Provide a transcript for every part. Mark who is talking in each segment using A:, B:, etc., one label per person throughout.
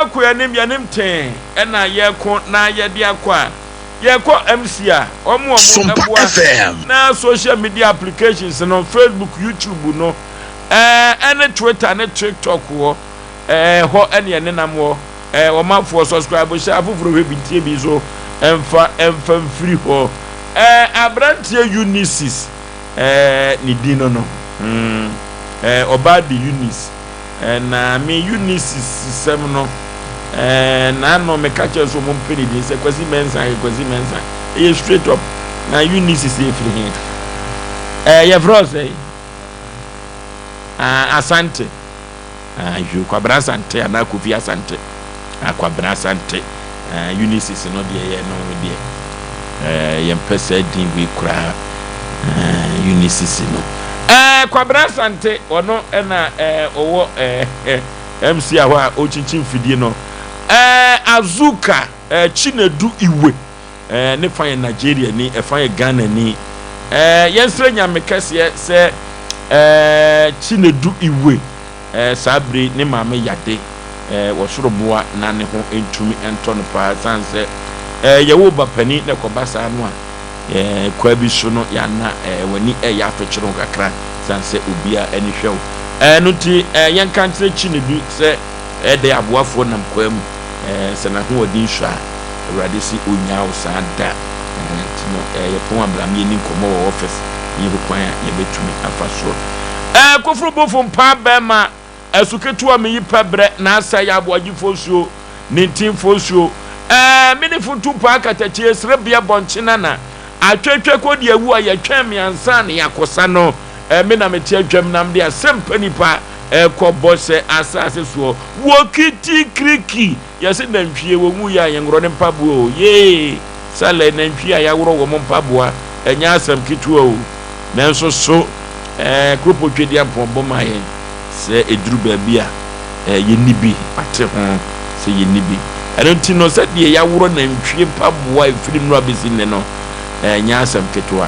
A: ko yanim ten na yeko na yede akwa yeko MC a omo
B: Sompa FM
A: na social media applications no Facebook YouTube no any Twitter and TikTok wo ho ene nenam wo o ma for subscribe share afufuro we bintie bi so emfa free ho abrantie Unisis ni dino no Obadi Unis na me Unisis sem no na no me catch so mo mpeni di se kwasi mensa e straight up na Unisis e free here ye frose asante ju kwabra asante ana kofi asante akwabra asante Unisis no de ye no de ye mpesa din we kura Unisis no kwabra asante ono na owo MC awa ochichi mfidie no azuka chinedu iwe ne fan Nigeria ni fan Ghana ni yensre nyamekase se chinedu iwe sabre ne maame yade wosoroboa na ne ho entumi entono pa sanse yewo bapani ne kobasa no a kwa bi so no ya na wani ya afechiro kakra sanse obia ani hwew no ti yenka ntre chinedu se de aboafo nam kwa mu se na ho odin hwa awrade si onyawo sada tino ye pon abram ye ni komo wo office ye kwan ya betumi afaso kofuru bofo mpa bema asuketu a meyi pabre na asa ya Aboagye fosuo 19 fosuo mini futu pa katachi esrebia bonchina na atwetwe kodi awu a yatwa me ansa na yakosa no me na meti adwam nam de Asem Mpe Nipa ko bose asase so wokiti kriki yase nantwie wo mu ya yengro ne mpabuo ye sale nantwie ya woro wo mpaboa enya asem kitu o nanso so kropo twedi ampombo maye se eduru babia ye nibi ate ho se ye nibi enti no se de ya woro nantwie mpaboa efiri no abesi ne no enya asem ketua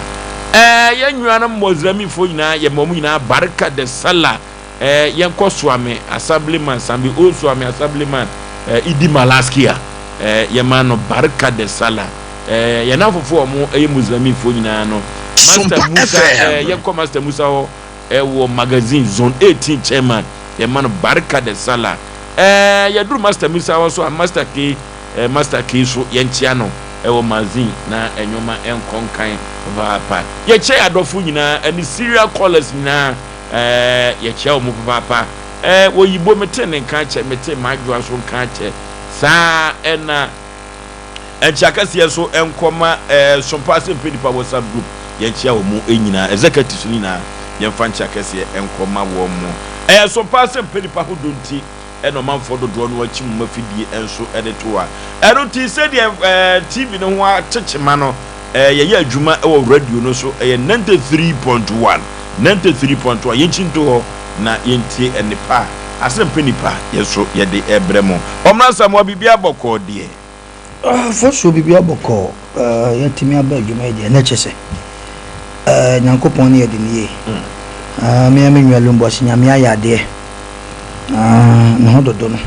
A: ye nwana mozami fo nyina ye momu nyina barka de sala yenko swame assemblyman sambi o swame assemblyman idi malaskia ye mano barka de sala ye na fofo omo ye mozami fo nyina no Master Musa yenko Master Musa ho wo magazine zone 18 chairman ye mano barka de sala ye duru Master Musa ho so Master K so yenchia no ewo magazine na enyoma enkonkan papa ye che adofo nyina ani serial callers nyina ye che o mu papa wo yibo mete ne nka che mete madwa so nka che sa na enchakase so enkoma Sompa Asem Mpe Nipa WhatsApp group ye che o mu enyina executive so nyina ye mfa nchakase enkoma wo mu Sompa Asem Mpe Nipa ho donti eno manfo dodo no achi mu mafidie enso edetoa ti se de TV no ho achechema no ye adwuma e wo radio no so 93.1 yenchinto ho na yentie enipa Asem Mpe Nipa yeso ye de ebremo omransa mo bibia boko de
C: for so bibia boko yentimi aba adwuma de na chese nyankopon ne ye de niye me amenwa lombo sinyame ayade no dodo no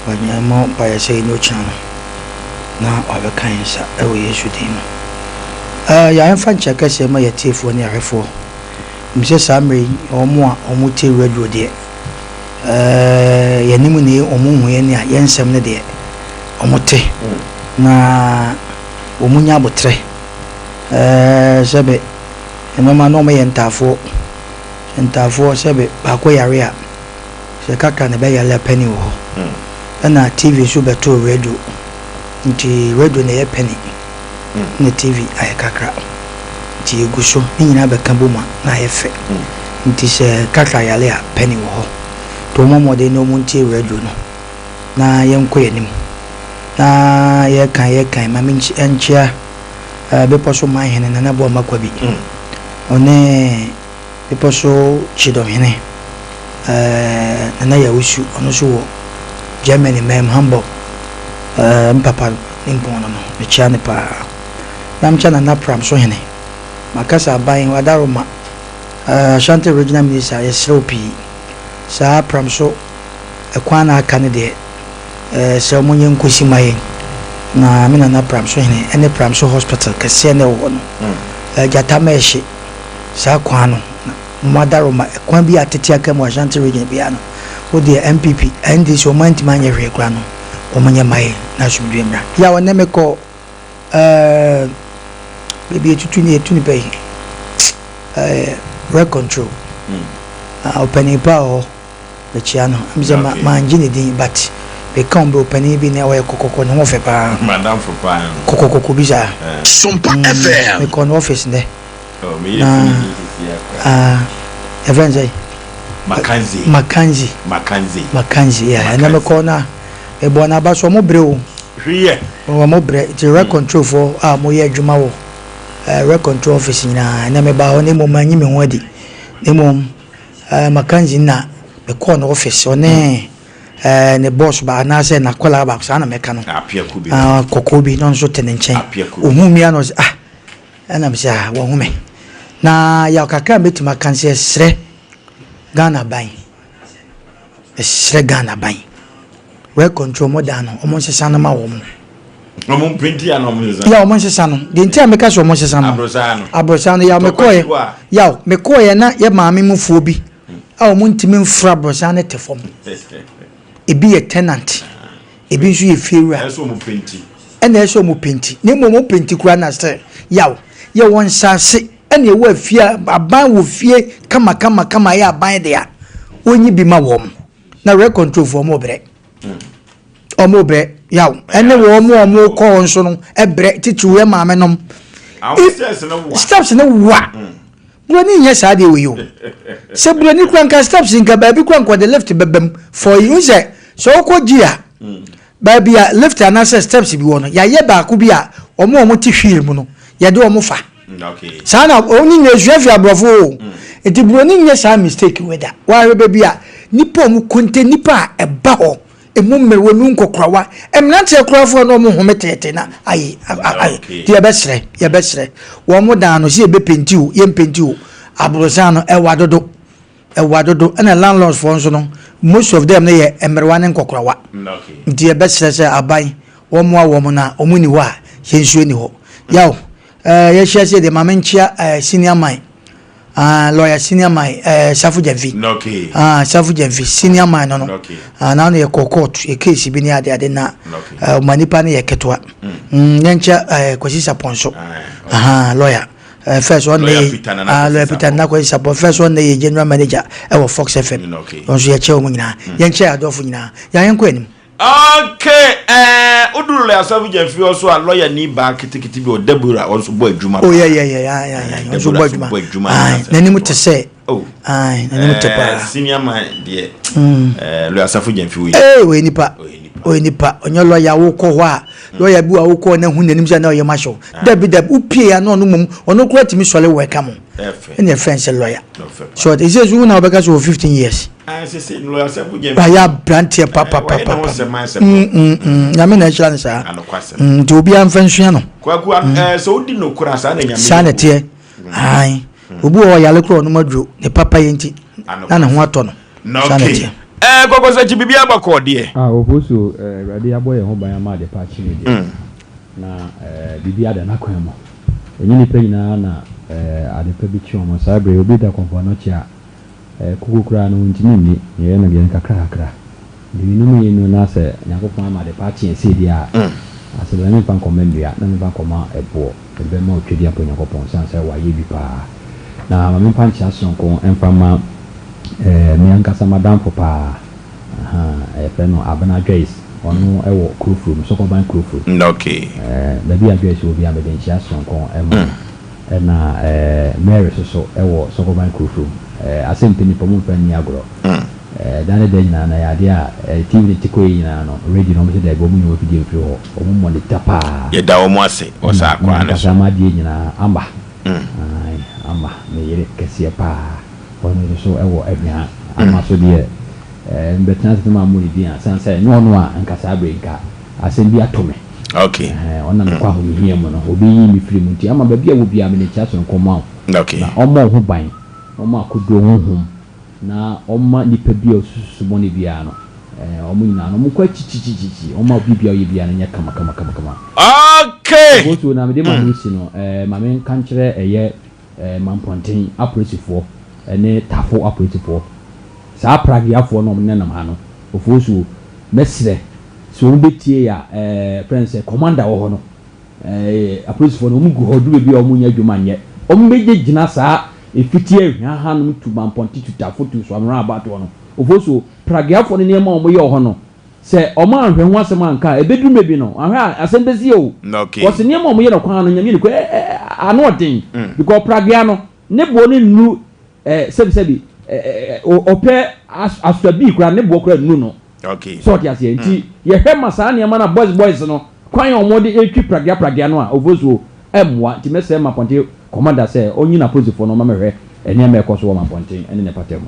C: wanyama pa ya sei no chana na abekan sa ewo Yesu din ya enfa nchaka se ma yatifo ne arefo mse samre omo te radio de yanimu ne omo hu ye ne a yensem ne de omo te na omo nya botre sebe enoma no me yentafo sebe bako yare a se kaka ne be yale penny wo na TV so beto radio nti radio na ye penny na TV ay kakra nti eguso ni nyina be kan boma na ye fe nti se kaka yale a penny wo to momo de no munti radio no na ye nko yanim na ye kan ma minchi enchia be poso man hene na bo makwa bi one people so chidomine na ya usu ono so Germany mem Hamburg mpapa nimpono no me chiane pa nam chana na pram so hene makasa bayin wadaroma Ashanti regional minister yesropi sa pram so ekwana aka ne de se omunye nkosi maye na me na pram so hene ene pram so hospital kese ne wo no jata meshi sa kwano madaro ma kwan bi atete aka mu Ashanti region bia no wo de MPP and so manti manye hwe kwa no omunye maye na sumdue mra ya wona me ko baby tutu ni pe rec control opening power the chiano amza manjini din but be come be opening bi na we kokoko no fe pa
A: madam for pa
C: kokoko biza
B: Sompa FM
C: me kon office ne
A: oh me
C: event Makanzi yeah na me ko na e bo na ba so mo bre o
A: hwiye
C: mo bre the rec control for mo ye adwuma wo rec control office na me ba ho ne mo manyi me ho adi ne mo Makanzi na me ko na office one ne boss ba na say na kola ba so na me ka no kokobi no so tene nchen ohumia no ana me say wo hume na ya kakra beti Makanzi esre Ghana ban esre Ghana ban we control mo da no omo sesa no ma wo mo
A: omo printi ya no mo sesa
C: ya omo sesa no de ntia me ka so omo sesa no abrosano ya me koye ya me koye na ye maame mu fuo bi a omo ntimi mfra abrosano te fom ebi ye tenant ebi nso ye fewura
A: eso omo printi
C: ena eso omo penti ne mo penti kura na se ya ye won sase ena ewa fia aban wo fie kama ya aban de ya onyi bi ma wo na re control for mo bre omo bre yaw ene wo mo ko nso no ebre titu we maame nom steps na wa broni nya sa de we yo se broni kwanka steps nka ba bi kwanko the left bebem for you say so ko gia ba bia left and steps bi wo no ya ye ba ko bi a omo ti hwire mu no ye de omo fa
A: okay
C: sana oni nya hwefia abrofo eti broni nya sa mistake weda wa hwe bi a nipa omo konte nipa eba ho emu mewe nu nkokrawa emnante krafo no mo hometete na ayi ti ye besre wo mo dan no si e be penti o ye penti o abrosano ewadodo na landlords for nso no most of them na ye emerwa ne nkokrawa ti ye besre se aban wo mo na omuni wa ye nsuo ni ho yaw ye hia se de mamenchia senior man lawyer senior man Safu Jenvi
A: okay
C: Safu Jenvi senior man no na no ye court e case bi ni ade na manipa ne ye ketwa nyencha kwasi saponso lawyer first one lawyer Peter na kwasi sapon first one ye general manager e Fox FM onso ye che o nyina yenche adofo nyina yan ko anim
A: okay oduru le Safu Jenvi also a lawyer ni ba kitikiti bi o debura also boy adwuma
C: oh yeah also boy adwuma nani mu te say nani mu te pa
A: senior man de lawyer Safu Jenvi
C: we nipa onyo lawyer wo ko ho a lawyer bi wo ko na hu nanim se na o ye ma show deb upie ya no no mum ono kura timi sole welcome any friends lawyer so it is you now because of 15 years
A: say lawyer Safu Jenvi
C: ya brand here papa ya me na chira nsa nti obi amfanhua no
A: kwaku so odi no kura sa na nyame
C: sa na te ai obi o yale kro no maduro ne papa yenti na ne ho ato no sa na te
A: koko se chibibia bako de
D: Ofosu rade aboye ho ban ma de pa chi ni de na bibia da na kwan mo enyi ni pe nyina na ade pe bi chi omo sa bre obi da konfo no chi a kukukura no ntimi ni ye na bien kakra de ni mu ye no na se nyakofo ma de pa chi se dia asebe na pan komendua na mi pan koma ebo ebe ma otwedi apo nyakopon san se wa ye bi pa na ma mi pan chi ason ko enfama mi ankasa madam for pa no abana Joyce onu ewo krofrum so ko ban krofrum
A: okay
D: da bi Joyce obi ameden chia son ko na Mary so ewo so ko ban krofrum Asem Mpe Nipa mu fan ni agro dane de nyina na ya dia TV tiko nyina no radio no me de go mu no video fi ho o mu mo de tapa
A: ye da o mo ase o sa akwa na
D: so ma die nyina amba amba me yere kese pa onu so ewo ehia ama so de mbetana se ma mu ni dia sanse no no a nkasa abrenka asem bi atome
A: okay
D: ona me kwa ho hia mo no obi yi mi firi mu ti ama ba bia wo bia me ne cha so nkoma
A: okay
D: na omo ho ban omo akodo honhom na omma nipa bia osusumo ne bia no omu nyina no mu kwa chichichichi o ma bibia yebia na nya kama.
A: Okay.
D: Go na me de ma nusi no ma me kan kire eye mamponten apolisifoɔ ne tafo apolisifoɔ saa pragiafoɔ no ne nam ha no ofosu mesre so obetie ya prince commander wo ho no apolisifoɔ no mu gu ho du bia omu nya adwuma nyɛ omu beje gina saa efitie ahwa ha no tu mamponten tu tafo tu so amra abato no ofosu pragiafoɔ ne ma omu ye ho no se omu anhwe ho asem anka ebedu mebi no ahwa asem bezi o wose ne ma omu ye no kwan no nyame ne ko ano odin because pragia no ne bo ne nu sebi ope aswabi kura ne bo kura nu no
A: okay
D: so ti ase nti ye hwe masa ne ma na boys no kwan omode etwi pragia no a ovozo emwa nti mese ma ponte commander say onyi na police for no ma mehwe ene ma ekoso ma ponte ene ne patem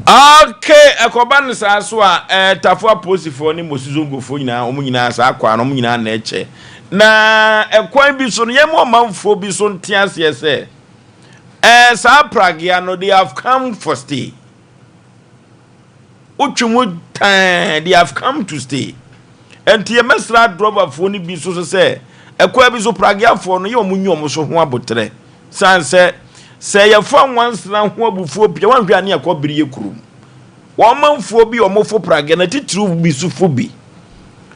A: okay ekoba no sa so a tafo police for ni mosuzongofo nyina omunyina sa akwa no omunyina na eche na ekwan bi so no yemo manfo bi so ntiase ese sa pragia no they have come for stay utwumu tan they have come to stay enti ye mesra drover fo ni bi so se ekwan bi so pragia fo no ye omunyom so ho abotre san se ye fa wansra ho abufuo bia wanhwe ane akobiri ye kurum wo manfo bi omofo pragia na titru bi so fo bi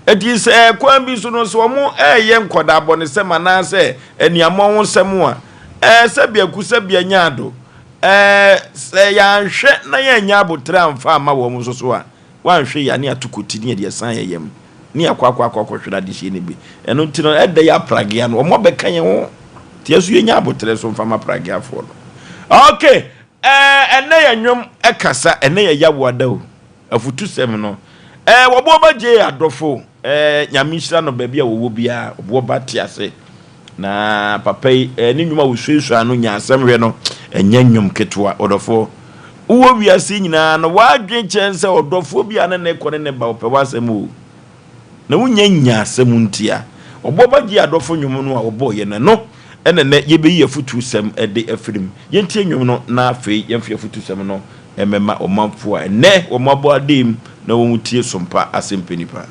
A: eti se kwan bi so no so omo ye nkoda abone se mana se eniamo ho semu a se bia ku se bia nyaado se ya nhwe na ya nya abotre amfa ama wo mo so a wanhwe ya ne atukoti ne de san yem ne akwa hweda de hye ne bi eno ntino ede ya pragia no omo beka ye ho tie so ye nya abotre so mfa ma pragia fo no okay ene ya nwom ekasa ene ya yawo adawo afutu sem no wobo ba je adofo nyamishira no baabi a wowo bia obo ba tiase na papai ni nwuma wosuesu anu nya asem hwe no enya nwum ketwa odofo uwo wiase nyina no wadwen chense odofo bia na ne kone ne ba opewa asem o na wunya nya asem ntia obo ba je adofo nwum no a obo ye no enene yebeyi afutu sem ede afirim yentie nwum no na afei yemfe afutu sem no emema omanfo a ne omabo adim na wo mutie Sompa Asem Mpe Nipa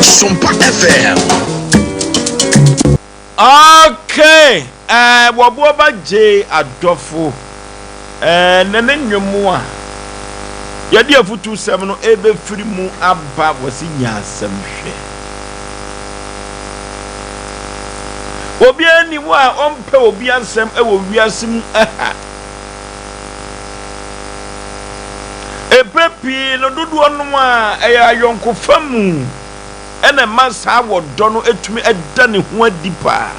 B: Sompa FM.
A: Okay, wabo ba je adofo nene nwemu a yadi afutu sem no ebe firi mu aba wasi nya asem hwe obi ani mu a ompe obi asem ewo wiase mu aha epepi no dodo no a eya yonko famu ene masa wodo no etumi eda ne ho adipa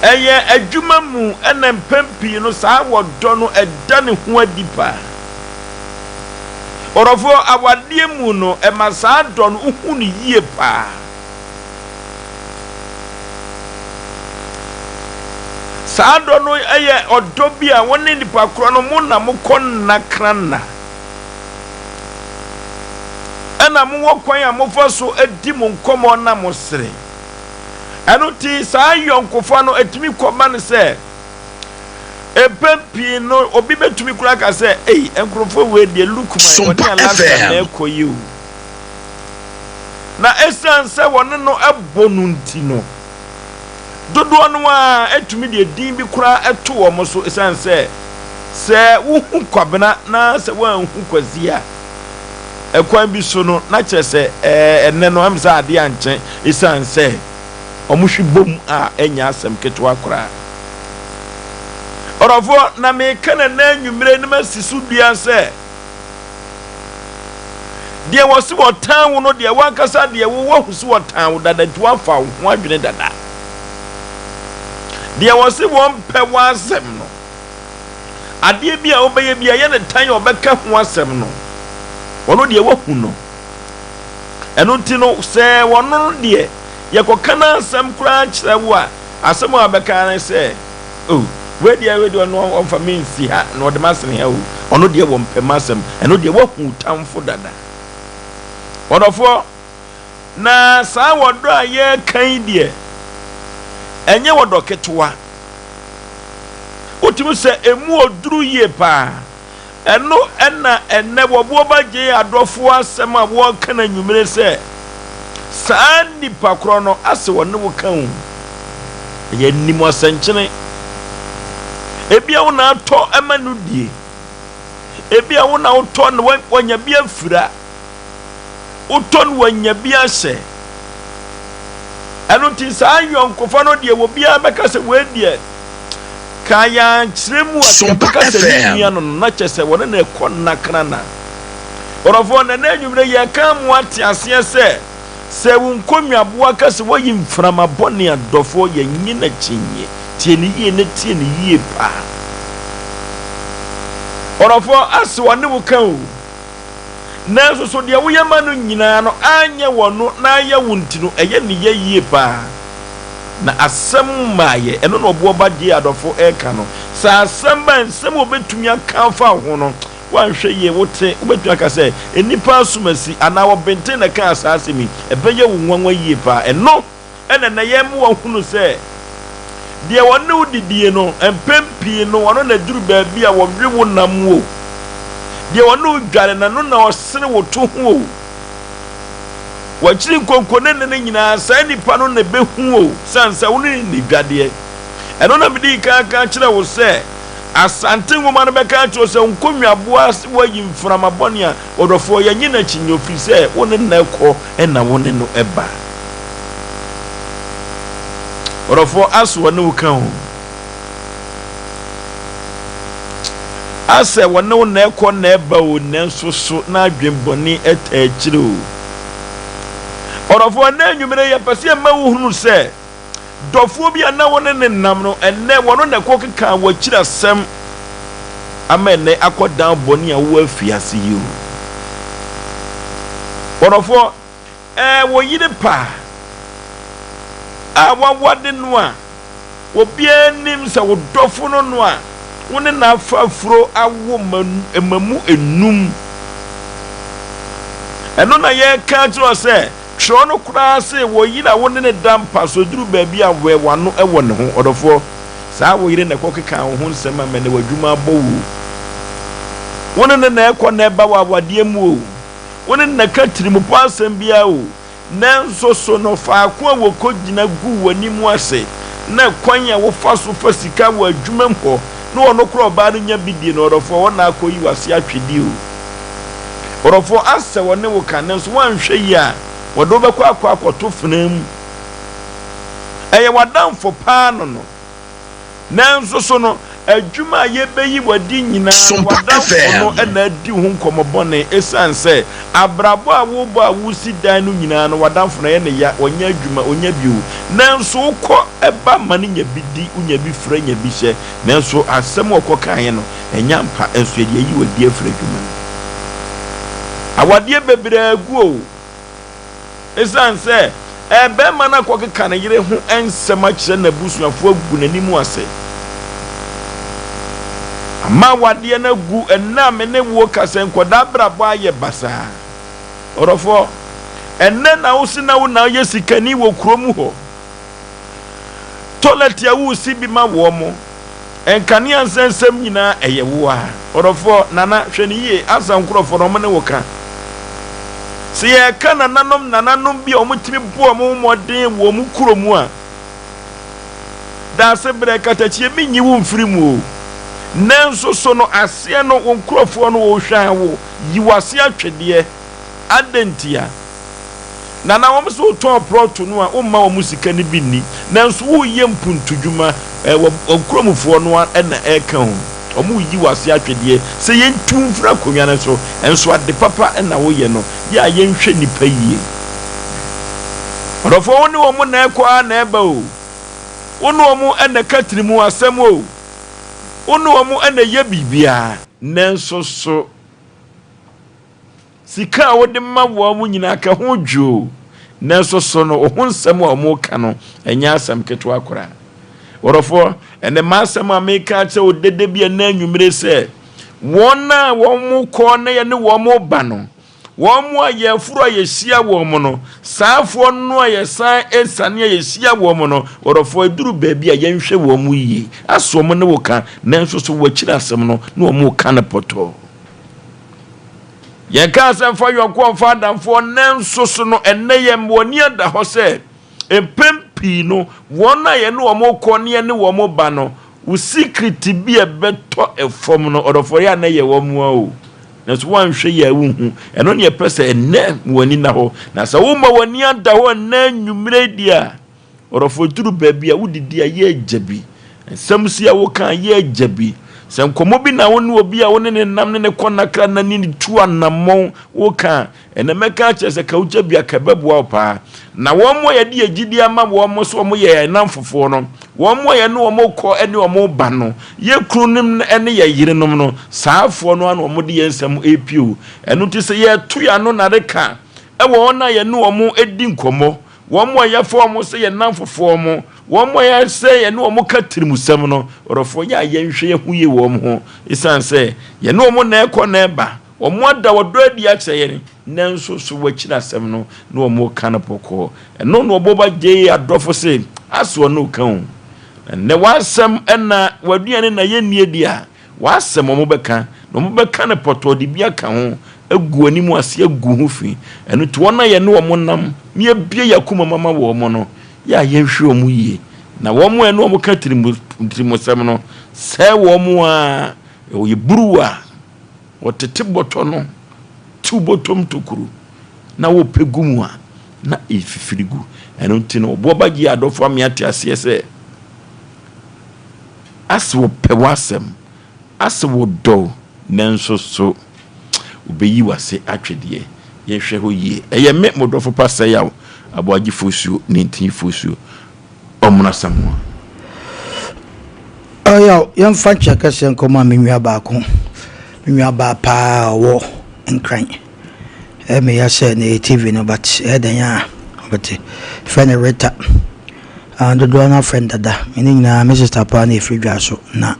A: eye adwuma mu ene mpempi no sa wodo no eda ne ho adipa orofo awade mu no e masa do no hu ne yie pa sa do no eye odo bi a woni nipa kro no mu na mukon na kranna na mo wokwan a mofo so edi mo nkomo na mo sere eno ti sa yonkofo no etimi koma ne se epepi no obi betumi kura ka se enkrofo we de look my woni alasa na ekoyi na esan se woni no ebonu nti no dodo no a etumi de din bi kura eto wo mo so esan se wo hu kwabena na se wo hu kwazia ekwan bi so no na kyerese enne no amsa ade anche isan se omuhwibom a enya asem ketwa kora orofo na me kana na nwumire ne masisu dua se de wose wotan wo no de wankasa de wo husu wotan wo dada tu afa ho adwene dada de wose wo mpe wa asem no ade bi a obeye bi a ye ne tan obeka ho asem no wono de wahu no eno ntino se wono de ye kokana asem kura kire wo a asem abeka na se we do no for me see ha no de masen ha o ono de wo mpamasem eno de wo hu tamfo dada odofo na saa wodo aye kan de enye wodo ketwa otimi se emu oduru ye pa eno enne wo Aboagye adofo asem a wo kan anwumere se saa nipa kro no ase wo ne wo kan ye nimo asankyene ebia wo na atɔ emanu die ebia wo na utɔ no wanya bia fira utɔ no wanya bia hye eno ti saa yonkofa no de wo bia beka se we die kaya kyeremu akeka se nia no na kyese wo na ekɔ nakra na orofo na na anwumre ye kan mu ate ase se wo nkonwaboa ka se wo yimframa bɔne adɔfo ye nyina kyinye tie ni yie ne tie ni yie pa orofo ase wo ne wo kan o na so de wo yema no nyina no anye wo no na aye wo ntino eye ne ye yie pa na asem maaye eno no Aboagye adɔfo eka no sa asem ba nsem obetumi aka fa ho no wanhwe ye wote obetumi aka se enipa asumasi ana wo benten na kan asasemi ebeye wo nwanwa yie pa eno ene na ye mu wo hunu se de wonne udidie no empempi no wono na duru ba bia wo hwe wo nam wo de wonne udware na no na osere wo to ho o wachiri konkone ne nyina sa nipa no na behu o sansa wo ne dwade eno na medi ka kire wo se asante ngoma no beka kire se nkonwaboa wo yimframa bɔne a odofo ye nyina kyinyo fi se wo ne na ekɔ na wo ne no eba odofo aso ne wo kan o ase wo ne wo na ekɔ na eba o nenso so na adwenbɔne eta akire o orofo na anwumere ye pese ma wo hunu se dofo bia na wone ne nam no enne wono na kokeka wa kira sem amene akodan boni a wo afiase yi orofo wo yide pa awawade no a obi anim se wo dofo no a wone na afafuro awo emamu enum eno na ye ka tro se Trono kura se wo yira woni ne dampa so duru ba bia we wano ewo ne ho odofo saa wo yire ne kokeka ho nsema me ne wadwuma bowu woni ne na ekɔ na eba wa wade mu o woni ne katiri mu pasem bia o nanso so no fa ko wo kogina gu wani mu ase na kwanya wo fa so fa sika wo adwuma mpo na ono kura ba no nya bidie no odofo wona akoyi wase atwedi o odofo ase woni wo kan nanso wanhwe yi a wodo be kwa akoto fenam eye wadamfo paano no nanso so no adwuma ye beyi wadi nyina wadamfo no na adi hu nkomobone esanse abrabo a wo ba wusi dan no nyina no wadamfo na ye ne ya onya adwuma onya biu nanso ukọ eba mane nya bidi unya bi fra nya bi hye nanso asem okokan ye no enya mpa enso ye yi wadi afra adwuma awade bebre aguo esanse ebe mana kokeka na yire hu ensema kire na busuafo agu nanimu ase ama wade na gu enna me ne wo kasen koda brabo aye basa orofo enne na usi na wo na ye sikani wo kromu ho toilet ya wo si bi ma wo mo enkani ansensem nyina eye wo a orofo nana hwani ye asan krofo no mo ne wo ka se ye kana nanom bi omutimi bo mo modin wo mu kuromu a da se brekata chie mi nyi wo mfiri mu o nanso so no ase no wo nkrofo no wo hwan wo yiwase atwede adentia nana wo so ton proto no a wo ma wo musika ni bi ni nanso wo ye mpuntudwuma wo kromfo no na eka ho omu yiwase atwede se ye ntumfra konwa na so enso ade papa na wo ye no ya ye nhwe nipa yie orofo woni wo mu na ekwa na eba o woni wo mu na katiri mu asem o woni wo mu na ye bibia nanso so sika wo de ma wo mu nyina ka ho dwo nanso so no ho nsem wo mu ka no enya asem keto akora orofo ene masem ameka che odede bia na anwumre se wona wo ko na ye ne wo mo ba no wo mo aye furu aye sia wo mo no saafo no aye san esane aye sia wo mo no orofo eduru ba bia ye nhwe wo mo yi aso mo ne wo ka na nso so wo kira asem no na wo mo ka na poto ye ka asem fa yo ko fa damfo na nso so no enne ye mboni ada ho se empempi no wona ye ne wo mo ko ne ne wo mo ba no wo secret bi e beto efom no orofo ya na ye wo mo o na so wan hwe ya wu hu eno ne pese enne wani na ho na sa wo ma wani ada ho na nwumre dia orofo turu ba bia wo didi ye ajabi samsi a wo kan ye ajabi sem komo bi na wo ne obi a wo ne nam ne konakra na ni tu anamon wo kan ene meka chese ka uja bia kababua pa na wo mo ye de agidi ama wo mo so mo ye nam fofo no wo mo ye ne wo mo ko ene wo mo ba no ye krunim ene ye yirenom no saafo no an wo mo de yensam epio eno ti se ye tu ya no na de ka e wo na ye ne wo mo edi nkomo wo mo ye fo mo se ye nam fofo mo wo mo ye se ye ne wo mo ka tirimusam no orofo ya ye nhwe ye hu ye wo mo ho isan se ye ne wo mo na ekọ na eba wo mo da wo do adi ache ye nanso so wakira asem no na wo mo ka na poko eno no oboba je adofo se aso no kan ne wasem ena waduane na ye nie dia wasem mo beka no mo beka na poto de bia ka ho agu animu ase agu ho fi eno to wona ye ne wo mo nam me bie yakuma mama wo mo no ya ye hwe omu yie na wo mo eno mo ka tirimusem no se wo mo a ye buruwa wotete boto no tu botom tokuru na wo pegumu a na efifirigu eno ntino Oboagye adofo amiate ase se aswo pewasem aswo do nanso so obeyi wase atwede ye hwe ho yie eye me modofo Osei Yaw Oforisuo 19 omuna samwa
C: Yaw yam fa chaka sen koma menwa baako menwa ba pa wo nkran me ya say na TV no but dan ya but friend Rita and the na friend dada meaning na Mrs. Tapa na free so na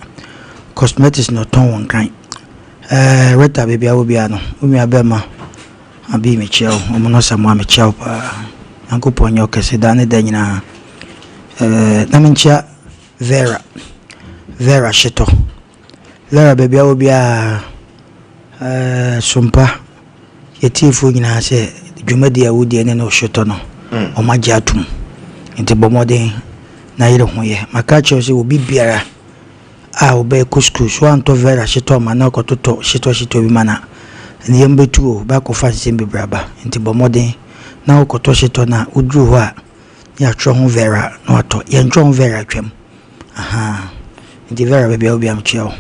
C: cosmetics no ton one kind Rita baby I will be ano umi abema abi me cheo omono samwa me cheo pa anko ponyo kese dane danyina na menchia Vera Shito Vera baby I will be Sompa yetifu nyina se dwumadi awudi ene no Shito no o magye atum nti bomoden na yire hoye maka che se obi biara a obe kuskus wan to Vera Shito ma na kototo Shito bi mana ne yembetu o ba ko fa sembe braba nti bomoden na okoto Shito na udru ho a ya tro ho Vera no ato ye ntro ho Vera twam aha nti Vera baby obi am cheo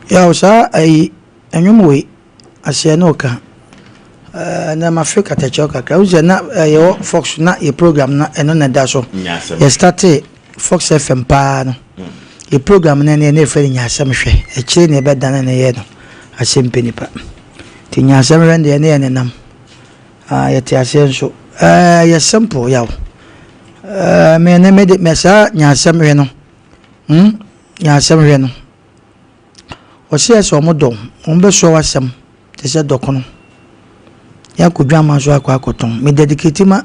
C: ya osa ai enwumwe ase no ka na mafrika tachoka ka uze na yo Fox na e program na eno na da so ye start Fox FM pa no e program na ne fe nyasam hwe e kire ne be dan na ye no Asem Mpe Nipa ti nyasam rende ne ne nam ye ti ase nso ye simple yaw me ne me de mesa nyasam hwe no nyasam hwe no o se so mo dom on be so wasam te se dokono ya ko dwama so akoton me dedicate ma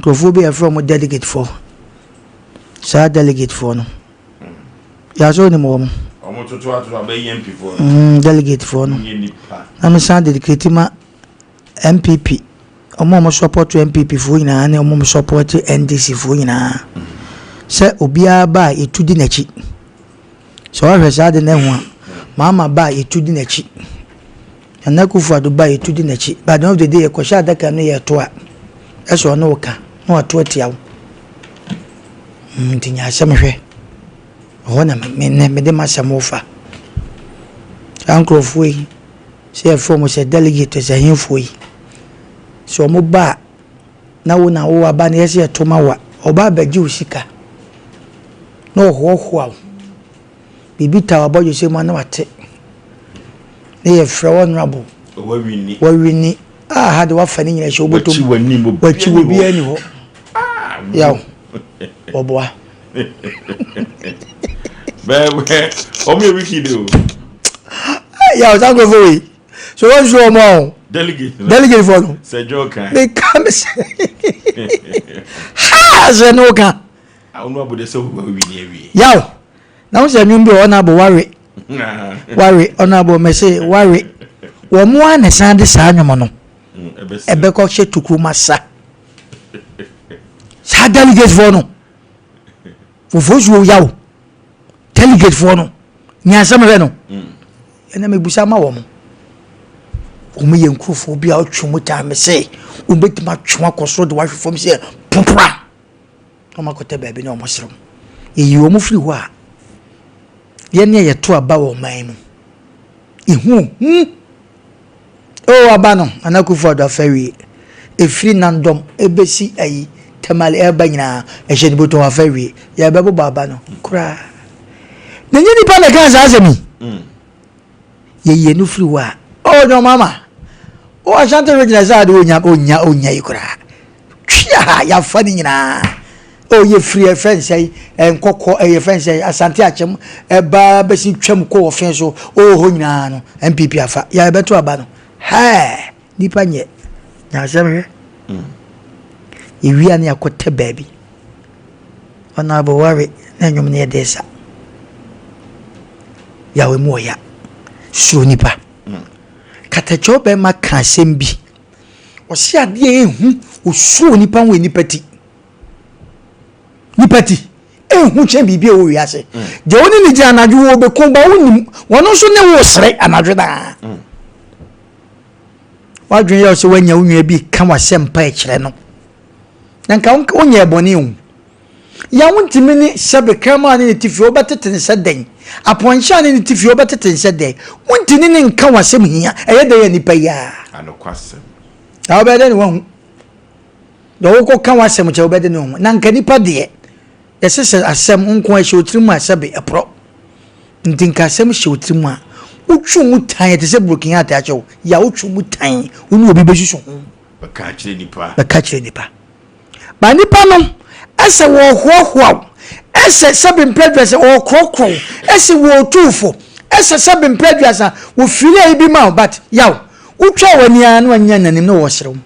C: crofobia from delegate for sa delegate for no ya so ni mo
A: omo tutu atu abe MP for
C: delegate for no na me sa dedicate ma MPP omo support MPP for ina na omo support NDC for ina se obia ba etudi nachi so wa hwesa de na ho mama ba etudi nachi anakufu aduba etudi nachi by the end of the day kwasha adaka no ye to a eso no ka no ato atiawo ntinya asemhwe hona me de masamofa ankrofu yi se form se delegate se hinfu yi so mo ba na wo na wo aba na yesi to mawa oba baji usika no hoho bibi tawa bojo se mo na wate ne honorable wawini hade wafa ni nyina hye obotom wachi wobi ani ho yaw oboa
A: Bebe, omi wiki do.
C: Yeah, I go for it. So what's your mom? Delegate for them.
A: Say joke.
C: They come say. Ha, say no can.
A: I don't know about the so we.
C: Yaw. Now say you be honorable worry. Worry, honorable me say worry. Wo mo an san de sa anwom no. Ebe ko hye tukuma sa. Sa delegate for no. Fofoju yaw. Delegate for no. Nya sam re no. Ena me busa ma wo mo. Omo ye nkrofo bia otwumo ta me say, obetima twwa koso de wahwefom say popra. Oma kote baabi na omo sero. Eyi omo firi ho a. Ye ne ye to aba wo man mu. Ihu. Oh abano anakufo do afawi. Efiri nandom ebesi ayi tamale eba nyina ehye ni boto afawi. Ya bebo baba no. Kura. Na nyini pa na kan asemi. Ye no firi ho a. Oh no mama. Oh asante regina za de onya ikura. Twa ya fani nyina. Oh ye free friends say enkoko ye friends say asante achem eba besi twam ko ofen so oh ho nyina no MPP afa ya beto aba no ha nipa nye na asem ewia na yakote baby ona bo worry na nyum ne desa ya we mo ya so nipa katacho be maka asem bi o se ade ehu o so nipa we nipati nipati ehu che bibia wo wiase je woni ni je anadwo wo be ko ba woni wono so ne wo sere anadwo da wadwen ya so wanya unwa bi ka Asem Mpe kire no nanka onye eboni hu ya wontimi ni sebe kama ni tifi obatete se den aponcha ni tifi obatete se den wontini ni nka Asem hia eye de ya nipa ya
A: Anokwasem
C: ta obede ni won do wo ko ka Asem che obede ni won nanka nipa de yesese Asem nko ahye otirimu asebe epro ndinka Asem hye otirimu a utwu mutan te se broken heart acho ya utwu mutan unu obi besusu
A: ba ka kire nipa ba
C: nipa no ese wo hoho ese sebe mpredwese wo krokro ese wo tufo ese sebe mpredwese wo file bi ma but yaw utwa wani anu anya nanim no wo serew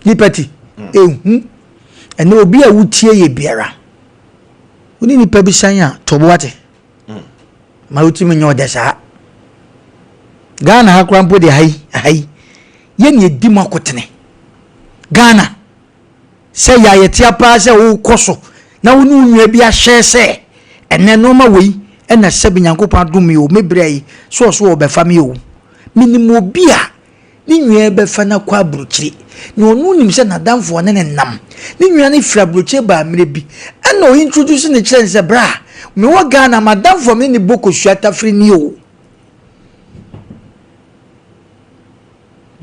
C: nipati ehu ene obi a wutie ye biara uni nipa bi san ya toboate ma utimi nyo desa Ghana hakrampo de hai ye ne edi makotene Ghana se ya yetia pa se wo koso na wo nua bi a hye se ene no ma wei ena se bi Nyankopon adom yo mebrei so wo be fa me yo minimo bi a ni nua be fa na kwa bruchiri na onu nim se nadamfo ne nam ni nua ne fra bruchiri ba mere bi ena o introduce ne kire se bra me wo Ghana madamfo me ni boko suata fri ni yo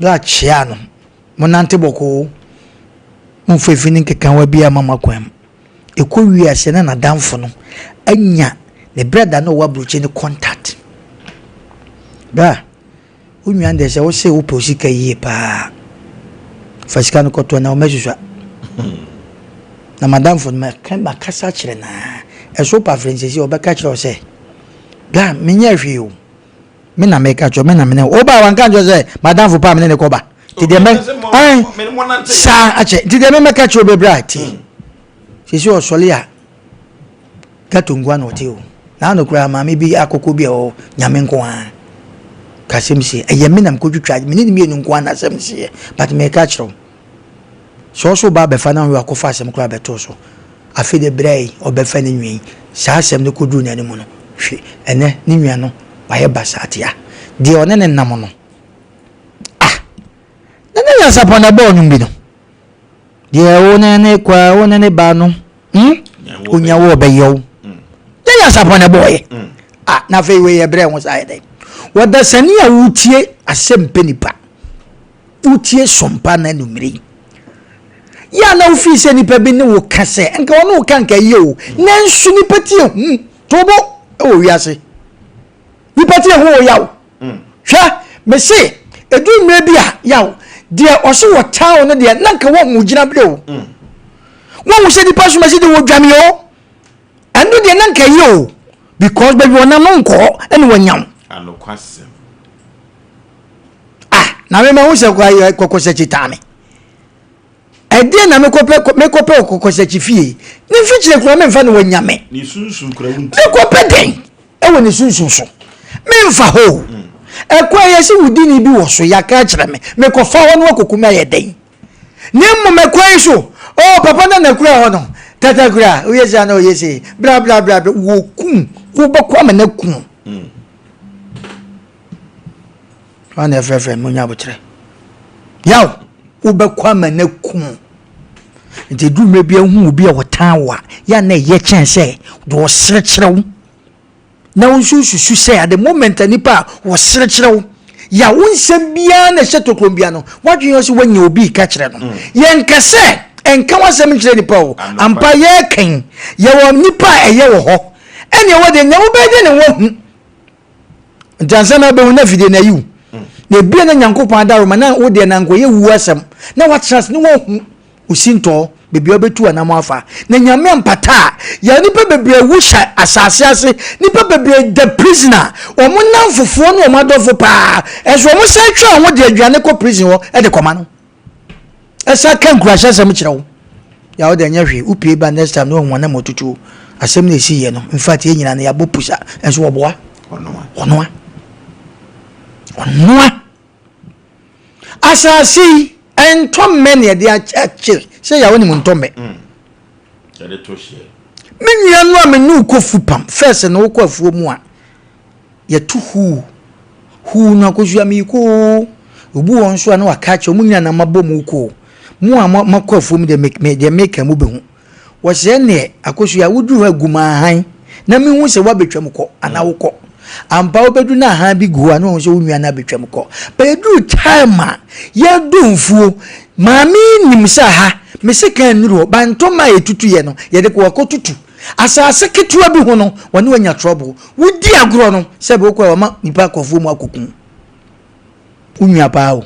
C: da chiano monante boko mfefini kekan wa bia mama kwam ekọ wi ase na nadamfo no anya ne brother no wa bruche ni contact da unwa nde se wo se wo posika yie pa fasika no koto na o mesuswa na madamfo no kan ba kasa kire na eso pa francesi obeka kire o se da menya hwe o me na meka cho me na me na oba wanka jo se madam fu pa me ne ko ba ti de me sa ache ti de me meka cho be bright sisi o sole a gatungwa no ti o na no kura ma me bi akoko bi o nyame nko a kasem si eye me na mko twitwa me ni me nu nko na asem si but meka cho so ba be fa na we akofa asem kura be to so afi de brei o be fa ni nwi sa asem ne kodru na ni mu no hwe ene ni nwi no waye basatia de onene nam no nene ya sapona bo nyumbi no de onene kwa onene ba no onya wo be yo de ya sapona boy na fe we yebre won sai dai wada sani a wutie Asem Mpe Nipa wutie Sompa na numiri ya na ofi se nipa bi ne wo kase nka wono kan ka yo na nsu nipa tie tobo o wiase nipati ho yaw hwa me se edu mre bia yaw de oso wo town no de nanka wo mu gina ble o wo se nipa so me se de wo dwame o ane ɛno de nan kai yo because baby wona no nko ene wanyam
A: anokwasem
C: na me hu se kwa kokose chitame ɛdeɛ na mekɔpɛ kokose chifie ne mfikyire kura me mfa ne wanyame
A: ni sunsun kura wunti
C: mekɔpɛ den ɛwɔ ne sunsun so me mfa ho ɛkwa yɛsi wudini bi wɔ so yaka kyerɛ me mekɔfa hɔ no akokuma yɛ den ne mmom ɛkwa yi so papa na kura hɔ no tata kura oyesi ana oyesi bla bla bla wo kum wo bɛkɔ ama na kum ana frɛfrɛ munya botre yaw wo bɛkɔ ama na kum nti dume bia hu obi a wɔtan wa ya na ye kyɛn sɛ do serekyerɛw na unsusu sɛ at the moment nipa wo serekyerɛw ya wonsɛm bia na hyɛ tokrom bia no wadwen yo se wanya obi ka kyerɛ no yɛnkasɛ enka wasɛm kyerɛ nipa o ampa yɛ kan yɛ wɔ nipa ɛyɛ wɔ hɔ ɛne wɔ de nya wo bɛgye ne wɔ hu ntansa na bɛhu na fide na yiw na bia na nyankopɔn adaroma na wo de na nkoyɛ wu asɛm na watrans ne wɔ hu usinto bebi obetu anam afa na nyame mpata ya nipa bebre wusha asase ase nipa bebre the prisoner omo nam fufuo no omo adofo pa eso omo sai twa ho de aduane ko prison ho e de koma no esa kan kurasha sam kirewo ya wo de nya hwe upie ba next time no ho na motutu asem na esi ye no in fact ye nyina na ya bopusa enso wo boa onoa asasi entomme ne de ache se ya woni muntomme
A: ya de tohie
C: menua no amenu kofu pam first no wo kofuo mu a ye tuhu hu na kosu ami ko obu won so na waka che omunya na mabom ko mu a makofuo mu de make mu behu wo se ne akosu ya wudu aguma han na me hu se wabetwam ko ana wo ko ampa obedu na ha bi guwa no so wunua na betwam ko bedu time ya dumfuo maami nimsa ha mesika nuru bantoma etutu ye no ye de ko tutu asase ketua bi ho no woni wanya trouble wudi agro no se be ko ma nipa kofu mu akokun unua pa o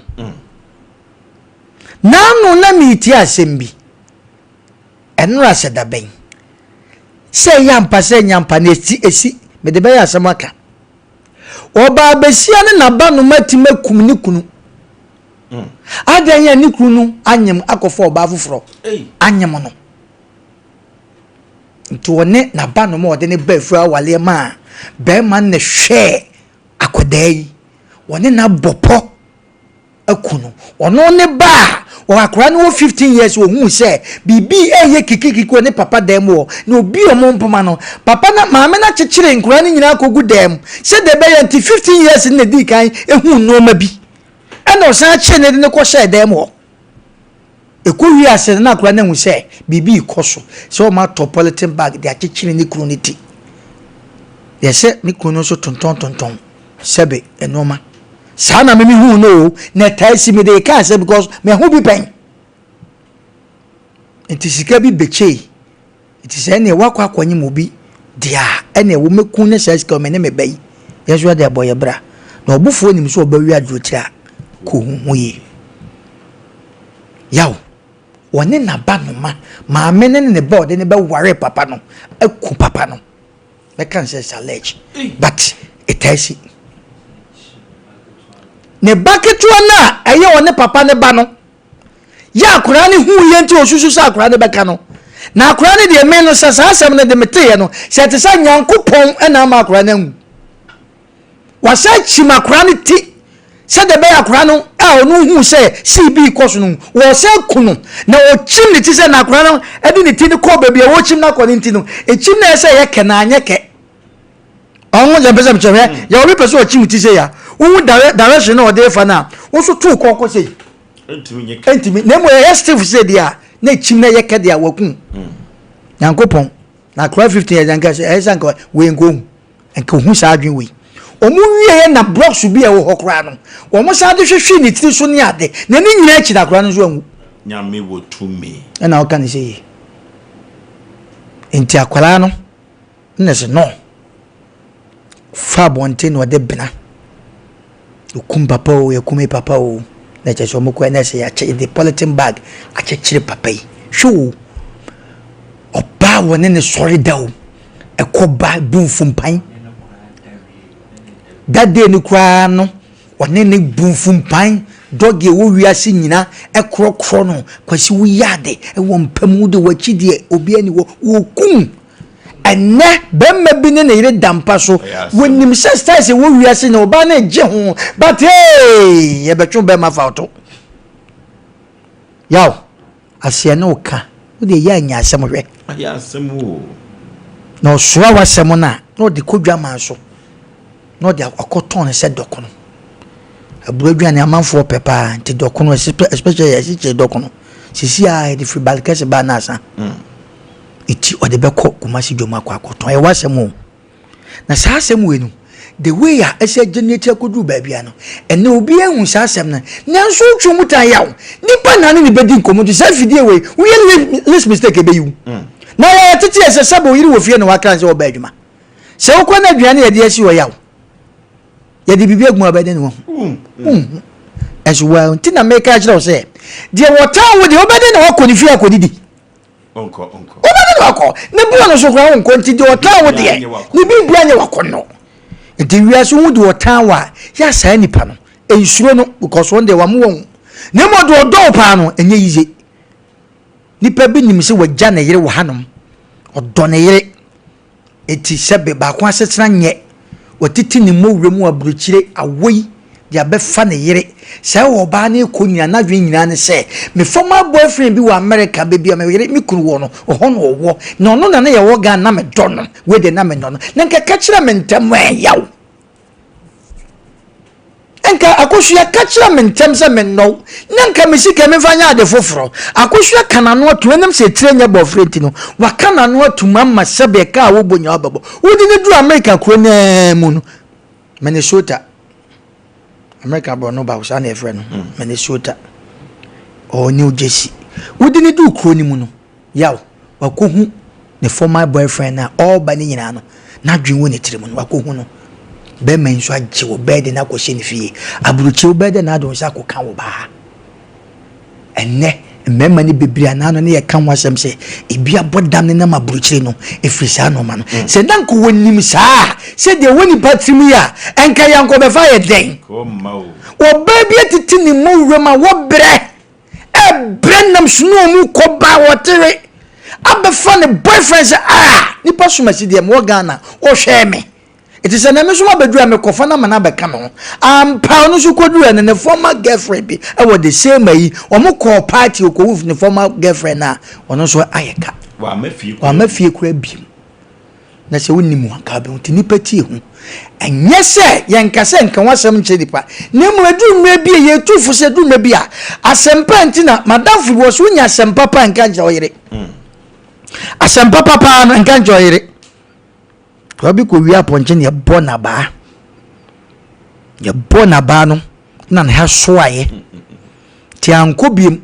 C: nanu na miti asembi enura se da ben se yampa se nyampa na esi me de be ya asamaka oba besia ne naba no matima kum ni kunu adan ya ni kunu anyem akofo oba foforo anyem no nto woni naba no mo de ne bafu awale ma be man ne hwe akodai woni na bopo akunu ono ne ba o akora no 15 years o hu se bibi eye kikikiko ne papa dem wo na obi omo mpoma no papa na maame na chechire nkora ne nyina akogu dem se de be yanti 15 years ne di kan ehu no ma bi ena o san che ne ko she dem wo ekowi ase na akora na hu se bibi ikoso se o ma topolitan bag de achechire ne kru ne ti yese mi kunu so tonton sebe enoma sana me hu no na taisi me de ka say because me hu bi pen entisika bi beche it is ene wakwa kwanyim obi dia ene wo mekun na sika me ne me bai yeso de boye bra na obufuo nim so obawi adro tira ko hu yi yaw wone na ba no ma me ne board ne be ware papa no aku papa no me kan say challenge but it is ne baketua na eye wone papa ne ba no ya akura ne hu ye nti osusu sa akura ne beka no na akura ne de me no sasa asem ne de meteye no se te sa nyankopon na ma akura ne hu wasa chima akura ne ti se de be akura no a onu hu se CB koso no wo se kunu na o chim ne ti se na akura no edi ne ti ne ko bebia wo chim na ko ne ti no e chim na se ye ke na anye ke onwo je pese mchewe ya obi pese o chim ti se ya wo direction na o de fa na wo so tu ko sei entimi nemo ye Steve say dia na chim na ye ke dia wakun yankopon na kra 15 years anka say esa nka we ngo enka hu sa adwen we omu wie na blocks bi e wo hokra no omu sa de hwehwe ni tiri so ni ade na ni nyina achi da kra no so anwu
A: nyame wo tumi
C: na o kan say enti akwara no na se no fa bonte no de bena okum papa o yakume papa o na cheso moko na se ya che the politin bag a chechire papa yi show oba woni ne sori dawo koba bunfumpan that day ni kwa no one ne bunfumpan dog ye wo wiase nyina ekrokro no kwasi wo yade e wo mpamu de wachidie obi ani wo kum enne bemma bi ne yire dampa so wonim sister se wo wiase ne oba na je ho but hey ye betwo bemma fauto yaw asia no ka wo de ya nya asem hwe
A: ya asem wo
C: no soa wasem na no de kodwa man so no de akoton se dokono abuadwa ne amanfo pepa nti dokono especially yesi dokono sisi a de free balkase ba na asa iti ode beko kumasi dwoma kwa akoton e wasem na sa asem we no the way ya ese generate akodu ba bia no ene obi ehun sa asem na nanso twumutan yaw nipa na ne bedi nkomo to sa fidie we let's mistake e be you na ya tete ese sabo yiri wo fie no wakran se wo ba adwuma se wo kwana aduane ye de asi wo yaw ye de bibia gum abade ne wo as well tina make a jira say de water wo de obade ne wo koni fie akodidi onko obade ne wako ne bu no so kwa onko nti de water wo de ni bibia ne wako no nti wiaso wo de water wa ya saa nipa no ensuro no because one day wa mo won ne mo de odo pa no enye yize nipa bi nim se wagya na yere wo hanom odo na yere eti sebe ba kwa setena nye watiti ni mowremu aburuchire awoi dia befa na yere se wo ba na ekonya na dwen nyina ne se me former boyfriend bi wa America baby am yere me kunu wo no ho no wo na ono na ye wo ga na me do no we de na me no na nka ka kira me ntam yaw enka akohua ka kira me ntam se me no na nka me sika me fanya ade foforo akohua kana no to enem se tirenya boyfriend no wa kana no to mamma sebe ka wo bonya obabo wodi ne du America kro na mu no Minnesota America bro no ba usa na efre no Minnesota or New Jersey wodi ne du kro ni mu no yaw wakohu ne former boyfriend na all ba ni nyina no na dwen wo ne tire mu no wakohu no be men so agye wo bed na ko hye ne fie aburuchi wo bed na adon sa ko kan wo ba enne memma ni bebria na no ne ye kan wasem se ebia bodam ne na maburuchi no efrisa no ma no se danko wonim saa se de woni patrim ya enka yanko be fa ye den ko ma o baby titi ni mo wrema wo bre brenam sunu mu ko ba wotere abefa ne boyfriend se ni pasumasi de mo Ghana o hwe me it is an emission bedroom me kofana mana be ka me ho ampa no so kodu ene ne former girlfriend bi e wo the same yi o mo call party o ko wuf ne former girlfriend na ono so ayeka wa mafie kura bi na se wonni mu aka be nti ni pati hu enye se yenka se nka wasem nche dipa ne mu edu mra bi ye tufu se du mra bi a asempa ntina madam fu wo so nya asempa pa nka nja oyire asempa papa no nka nja oyire Wabi ko wi aponche ne bona ba no na ne ha soaye ti anko biem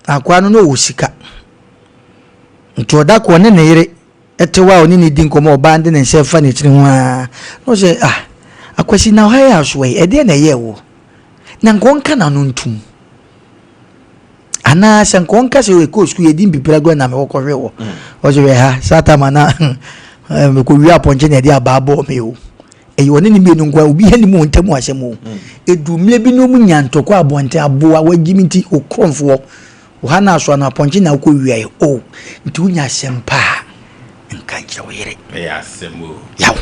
C: akwa no no wosika nto da ko ne yire etewa oni ne din komo ba ande ne nsefa ne tiri ho no se akwasi na ha ya soaye e de na ye wo na nkonka na no ntum ana se nkonka se we ko sku ye din bibira go na me wo ko hwe wo o je ha sata mana me ko wi aponche ne dia baabo me o e woni ni me no ngwa obi hani mu ntamu asem o edumle bi no mu nyantoko abonte aboa wagimiti okromfo wo ha na aso na aponche na ko wi aye o nti unya asempa nka nje wo yire e asem o yaw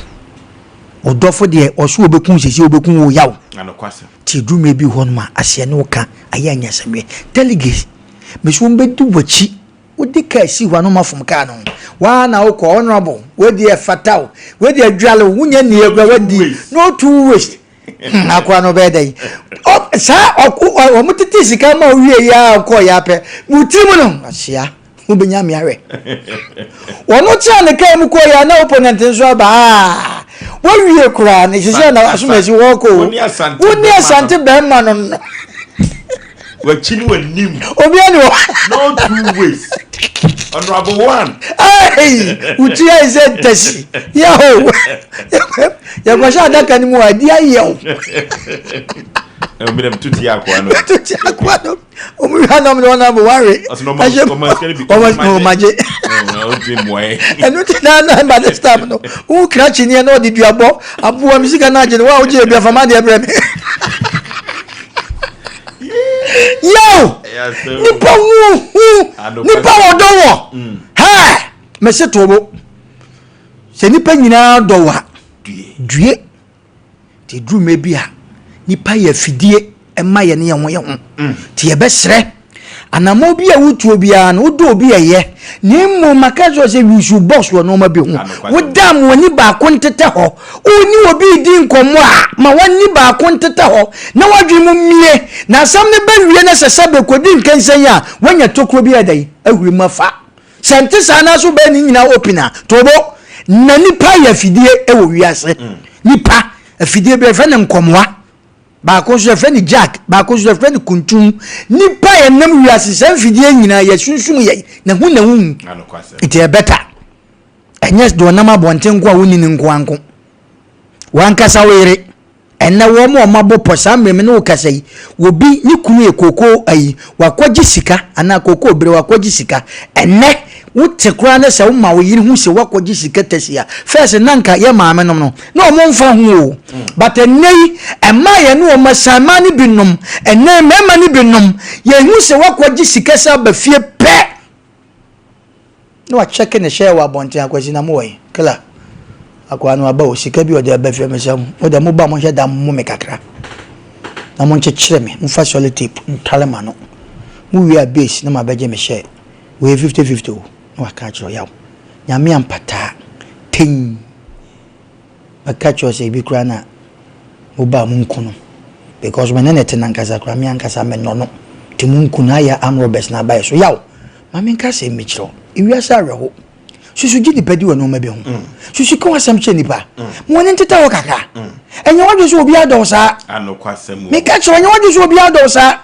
C: odofo de oso obekun sisi obekun wo yaw anokwase ti dume bi ho no ma ase ne wo ka aya nya sembe delegate me so mbedu wachi wodi ka si hwa no mafom ka no wa na wo ko honorable wodi e fatao wodi adwale wunya ni egwa wodi no too waste akwa no be dai o sa o mutiti sika ma wie ya ko ya pe mutimu no asia ubenya mi awe wono cha ne ka mu ko ya na opponent nso ba wo wie kura ne sisi na asumesi wo ko woni asante be ma no
A: wachini wanim
C: obi ani
A: no two ways honorable one
C: hey utia is a test yo ya kwa sha daka ni mu adia yo
A: Mbem tuti akwano.
C: Tuti akwano. Omu hana mno na worry.
A: Asno ma skeli bi.
C: Oh maje.
A: No dream moye.
C: Enu ti na ba the staff no. U krachi ni na odi duabo. Abu wa misika na je wa oje bia fama de ebrem. Yo! Nipa wu. Nipa wodowo. Ha! Mese tobo. Se nipa nyina dowa. Due. Ti dru mebia. Nipa ye fidie ema ye ne ye ho ye ho. Ti ye besre. Anamo bi a wutu bia na wodo obi ye. Ni mo makazo se wisu boss wo no ma bi ho. Woda mo ni ba ko ntete ho. Oni obi di nkomo a ma wani ba ko ntete ho. Na wadwe mu mie. Na asam ne ba wie na sesebe kodi nkensen a wanya tokro bi adai. Ahuri mafa. Sente sana so ba ni nyina opina. Tobo na nipa ye fidie e wo wiase. Nipa afidie be fa ne nkomoa. Ba ko so fa ni jack, ba ko so fa ni kuntum. Nipa ye nam wiase san fidie nyina ye sunsun ye. Na hu
A: Anokwase.
C: It is better. And yes, do nama bonten kwa wuni ni nkwanko. Wankasa were. Ena wo mo mabo posa me no kasa yi. Wo bi ni kunu ekoko ayi. Wakwaji sika ana koko bere wakwaji sika. Enne wo tekura na se wo ma wo yiri hu se wakwaji sika tasia. First nanka ye maame nom no. Na mo mfa hu o. But ennei ema ye no ma samani binom. Enne mema ni binom. Ye hu se wakwaji sika sa ba fie pe. No a check in the share wa bonte akwasi na mo yi. Kala. Akwa no aba o sika bi o de aba fie mesam. O de mo ba mo heda mo me kakra. Na mo nchekire me, mo fa solid tape, ntale ma no. Mo wi a base na ma beje me share. We 50-50 o. No aka chiro yaw. Nyame ampata. Tin. Aka chiro se bi kura na mo ba mo nkuno. Because when nete nankasa kura me ankasa me no no. Ti mo nkuna ya amrobes na ba so yaw. Ma me nkasa me chiro. Iwiasa reho. Susu gidi pedi wo no ma bi ho. Susu ko asem che nipa. Mo ne nteta wo kaka. Enye wadwo so obi adon sa.
A: Anokwase mu.
C: Me ka che enye wadwo so obi adon sa.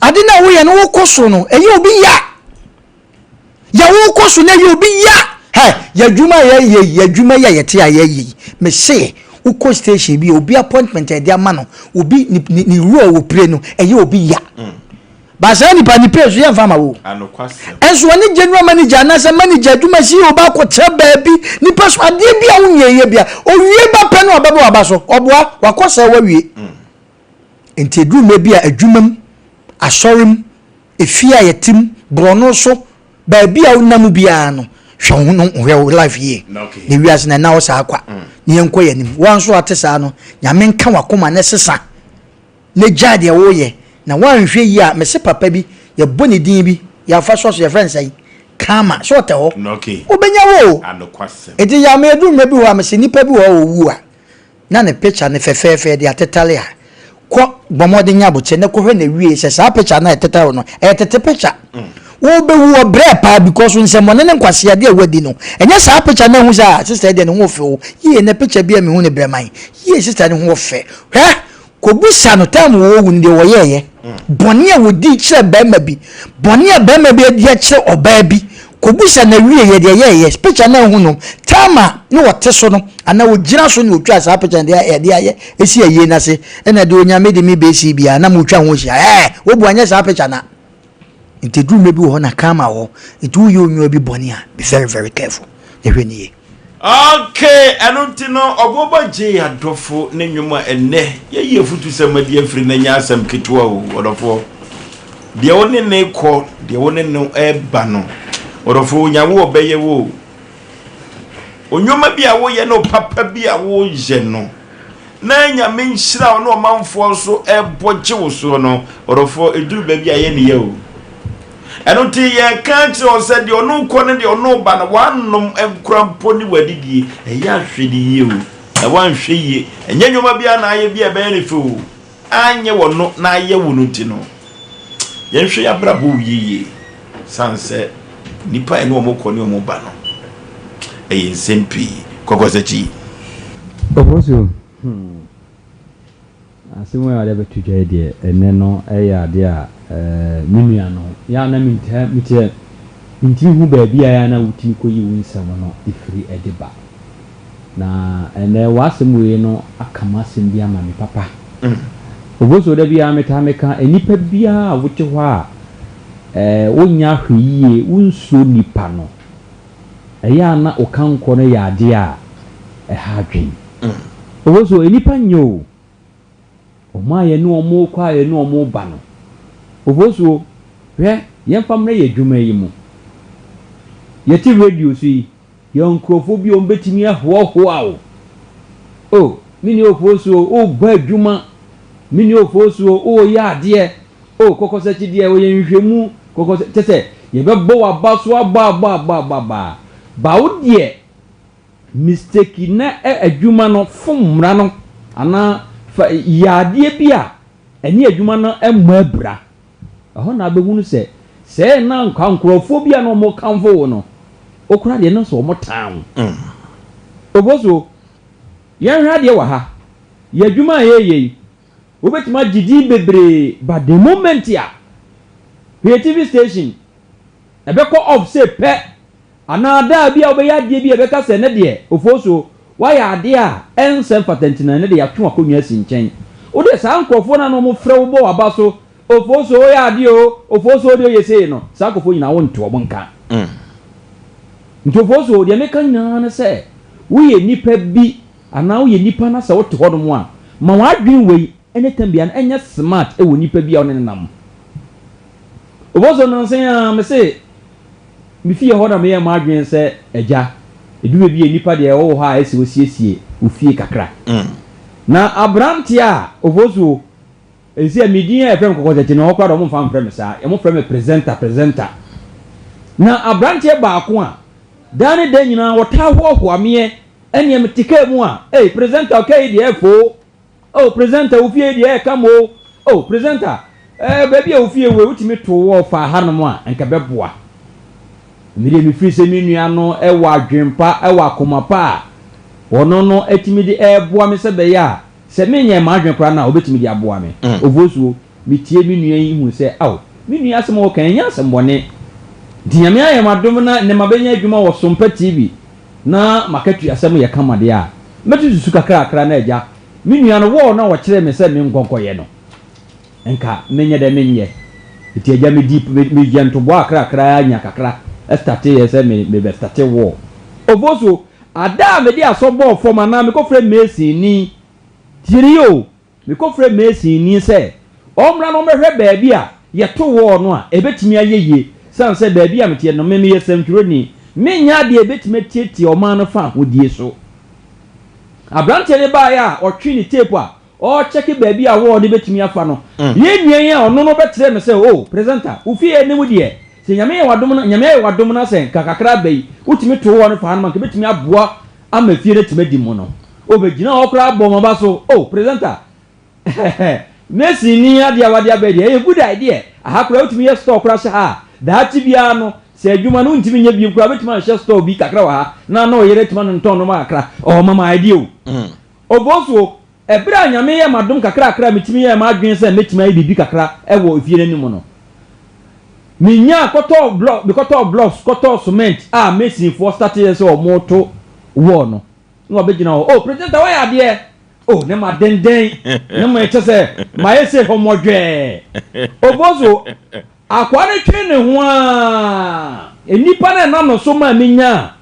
C: Ade na wo ye no wo koso no, enye obi ya. Ya wo koso na ye obi ya. He, ya dwuma ya dwuma ya yete ayi. Me say wo ko station bi obi appointment e dia ma no, obi ni ruo wo pre no, enye obi ya. Basa ni panipe so ye mfa ma wo.
A: Anokwase.
C: Enso ni general manager na se manager dwuma si oba ko che baabi ni paso ade bia wo nyeye bia o wie ba pe no obebe oba so oboa wakosa wa wie. Enti dwuma bia adwumam asorim efia yetim brono so baabi a wonam bia no hwe no hwe life ye. Ni wiase na na wo sa akwa. Ni enko yanim wan so atesa no nyame nka wakoma ne sesa ne jade wo ye. Na wan hwe yi a mese papa bi ye boni din bi ya fa so ye friends ai kama so te ho obenya wo
A: anokwase
C: edi ya me du mebi wo mese nipa bi wo owu a na ne picture ne fefefe de atetale a ko gbomode nya boche ne ko hwe na wie se sa picture na atetale no etete picture wo be wo bre pa because unse mo ne nkwase ade awadi no enye sa picture na hu sa sister de ne ho fe wo ye ne picture bi a me hu ne bre man ye sister ne ho fe he ko busa no tam wo wu ndi wo ye boni a wodi kire bema bi boni a bema bi dia kire oba bi ko busa na wie ye de ye picture na hu no tama ni wote so no ana wo gira so ni otwa sa picture de ye esi ye na se ena de onya me de mi be si bia na mo twa ho hia wo bu anya sa picture na intedu me bi ho na kama ho itu yo onyo bi boni a be very very careful de hwe ni ye.
A: Okay, Anontino Aboagye adofo ne nwuma enne ye futu semadi afiri na nya asem ketewa o odofo de woni ne ko de woni no eba no odofo nyawo obeye wo onwuma bi a wo ye no papa bi a wo je no na nya me nhira no manfo so ebogye wo so no odofo eduru ba bi a ye ne ye o Anunti ye kanti o said the onu kone the onu ba na wanom enkrampo ni wadidie eya hwede ye o e wan hwe ye enye nwoma bia na aye bia be ne fu anye wono na aye wono ti no ye hwe ya brabo ye sanse nipa ene o mo kone o mo ba no eye nsempi kokosachi
D: Oforisuo asimu ya de betuje de ene no eya de a minua no ya na mitie hu ba bia ya na wuti ko yi wunsam no ifiri ediba na ene wasem we no akama sem bia ma me papa oboso da bia metameka enipa bia wote ho a wonya hwiye wonso nipa no eya na okanko no ya ade a ha adwen oboso enipa nyo oma ye no omo kwa ye no omo ba no oboso hwe yemfam na ye dwuma yi mu yeti radio si yonkrofo bi o mbetimi ahoho awo mini ofosuo o ba dwuma mini ofosuo o ya ade kokosachi de o ye nhwemu kokosete ye bebo wa so aba ba wo de mistake na adwuma no fomra no ana ya ade bia eni adwuma no emma abra ho na abehunu se na nkrofo bia no mo kanfo no okura de no so mo town oboso yan hwa de wa ha ya adwuma yeye obetima gidi bebre but the moment ya TV station ebeko off say pe anada bia obeya de bia ebeka se ne de ofoso wa ya de a ensem patentina ne de ya twa akonwa si nchen o de sa nkrofo na no mo frɛ wo bo aba so ofoso ya de o ofoso de ye sei no sa nkofo nyina wo nto obo nka ntofoso de meka nyana ne se wo ye nipa bi ana wo ye nipa na se wo te hodom a ma wa adwen wei anytime bia enya smart e wo nipa bia one nam oboso no sen ya me se mi fie ho na me ya ma adwen se eja eduwe bia nipa de wo ha ese osiesie ofie kakra na abranti a oboso ezi amidin e fem kokotete no okwa do mo fa mfrem sa e mo frem presenter na abranti ba ko a dane de nyina wota ho ame ene em tike mu a presenter okay de efo presenter ofie de kamo presenter baby ofie we utimi to wo fa hanom a enka beboa mire mi free se mi nua no wa adwempa wa akomapa wono no etimi de eboa me se be ya se me nya ma adwempa na obetimi de aboa me ovosuo mi tie mi nua yi hu se mi nua asem wo kan nya asem bone diame ayem adom na ne mabenya adwuma wo Sompa TV na makatu asem ye kamade a metu susu kakra na eja mi nua no wo na wo kire me se me nkonkoye no enka menye de menye iti eja me deep me gento bo akra anya kakra starte ye se me be starte wo ovoso ada me di asobo forma na me ko frɛ Messi ni tirio me ko frɛ Messi ni se omra no mehwɛ baabi a ye to wo no a ebetimi ayeye san se baabi a metie no me ye semturo ni me nya de ebetimi tietie o man no fa hodie so abrante ne ba ya o twi ni tape a o check baabi a wo de betimi afa no ye nwan ya ono no betre me se presenter ufie ne mu de se nyame ye wadom na se kakakra bai utimi to wo no fa no man ke betimi aboa ama fie ne timi di mu no obegina okra abo mo ba so presenter Messi ni ade awade abedi e good idea ahakra utimi ye store kra sha ha daati bia no se adwuma no ntimi nya bi kra betimi sha store bi kakra wa ha na no yere tima no nton no ma kakra mama idea oboso ebra nyame ye madom kakra metimi ye ma adwen se metimi ayi bibi kakra wo ofie nanim no minya koto blocks koto cement Messi for started so moto wo no no begina president wa ya de ne ma denden ne ma eche se ma yese homodwe obozo akwa ne twe ne ho a enipa na na no so ma minya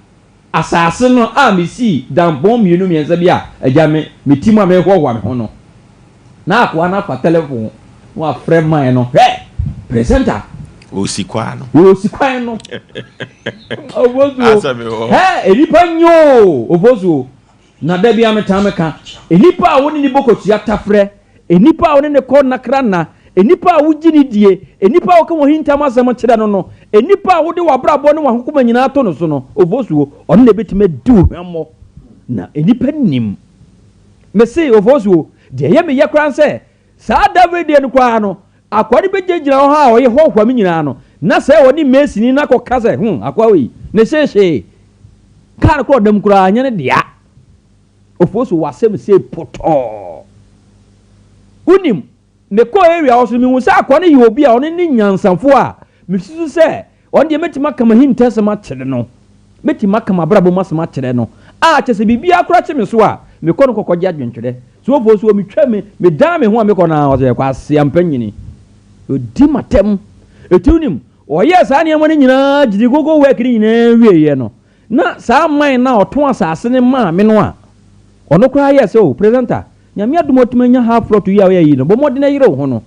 D: asase no mesi danbon mienu mienza bia agya me timu a me hwa me ho no na akwa na fa telephone wa frɛ man no presenter
A: osikwa no
D: obozo enipa nyo obozo na da bia metameka enipa a woni ni bokotu atafrɛ enipa a woni ne kɔ nakra na enipa a wugini die enipa a woka hinta masam kyerɛ no no enipa a wode wabrabɔ ne wahokoma nyina to no so no ovosuo ɔno na betime di hwammo na enipa nim mese ovosuo de ye me yakran sɛ saa David en kwa no akwari bejegyina ho ha ɔye hohwam nyina no na sɛ woni Messi ni na kɔka sɛ akwa wi ne hyehyɛ kan kɔ dam kura anya ne dia ofosuo wasem se poto unim me ko area also mi wusa akwa ne yobi a one ni nyansanfo a me susu se on de metima kama hinta sama kyere no metima kama brabo masama kyere no a kyese bibia akora kye me so a me ko no kokogye adwentwere so for so me twa me da me ho me kona o se kwa Asem Mpe nyini odi matem etunim o yes ani amane nyina gidi gogo work ni nyina wieye no na sa man na oto asase ne ma me no a ono kra yes o presenter nyame adomotuma half plot yi a yi no bo mode na yire ho no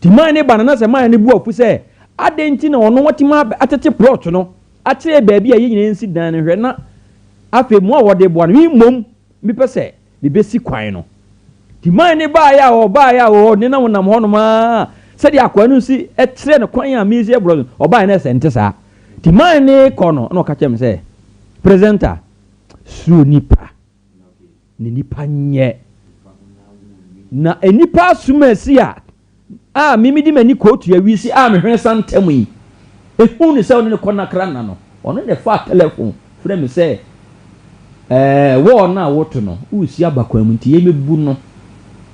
D: ti man ne banana se man ne bu afu se adenti na ono watima atete plot no akire baabi a yi nyina nsi dan ne hwe na afi mu a wode bo no mom mi pese bi besi kwan no ti man ne ba ya o ne na wonam ho no ma se dia kwanu si etre ne kwan a mezi ebro oba na se ntesa ti man ne kono na ka chem se presenter su nipa ni nipa nye na enipa sumasi a mimi di mani kotu ya wisi me hwen santam yi ehu ni se oni ne kona kra na no ono ne fa telephone frɛ me se wo na woto no usi abakwan mu nti yemebu no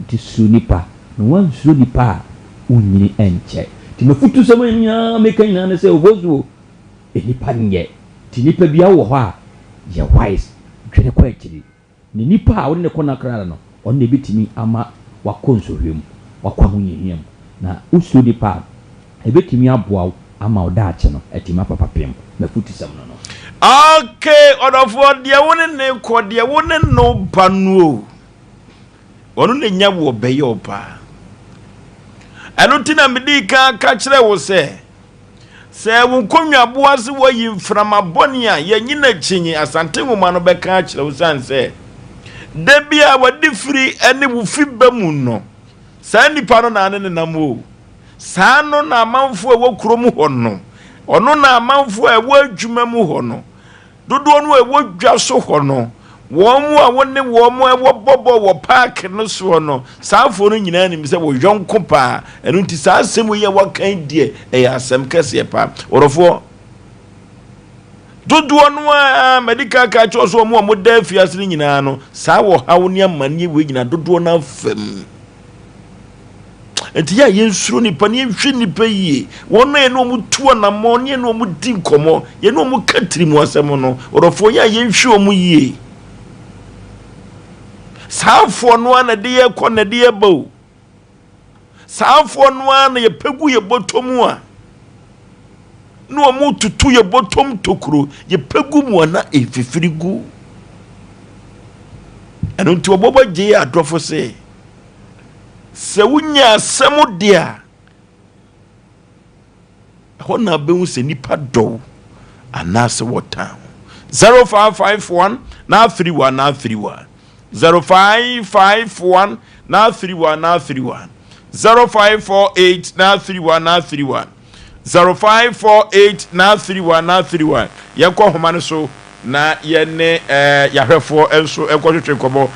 D: ti su nipa no wan su nipa unyini enche ti mefutu se manya meka nyina ne se obozu enipa nye ti nipa bia wo ho a ye wise twene kwa akiri ni nipa a oni ne kona kra no ono ne bitimi ama wakonsohwem wakwahunyehiem na usu nipa ebetimi aboa ama odaache no etima papapem na futi sam no
A: okay odofo de woni ne ko de woni no banuo onu ne nya wo beye opa anu tina medi ka kire wo se wo konwa aboa se wo yi mframa boni a yanyina chinyi asante nwoma no beka kire wo san se de bia wadi firi ene wo fi bamu no sa nipa no na ne namo sa no na amanfo ewo kromu ho no ono na amanfo ewo adwuma mu ho no dodo no ewo dwa so ho no wo mu a woni wo mu ewo bobo wo park no so no sa afo no nyina nim se wo yonko pa enu nti sa asem ye wakan die asem kase pa orofo dodo no a medical ka cho so mu da fiase nyina no sa wo hawo ne amane we nyina dodo na fam enti ya yensuro nipa ne hwe nipa yie wono ye no mu tuo na mo ne no mu di nkomo ye no mu katiri mu asem no orofo ya yenhwe o mu yie saafo no ana de ye ko na de ye bawo saafo no ana ye pegu ye botomu a no mu tutu ye botom tokuro ye pegu mu na efifirigu eno nti obobo je adofo se wunya semu dia hona be hu se nipa do anase wota 0551 na 31 na 31 0551 na 31 na 31 0548 na 31 na 31 0548 na 31 na 31 yakọ homane so na yene yahwefo enso ekotwetwe kobo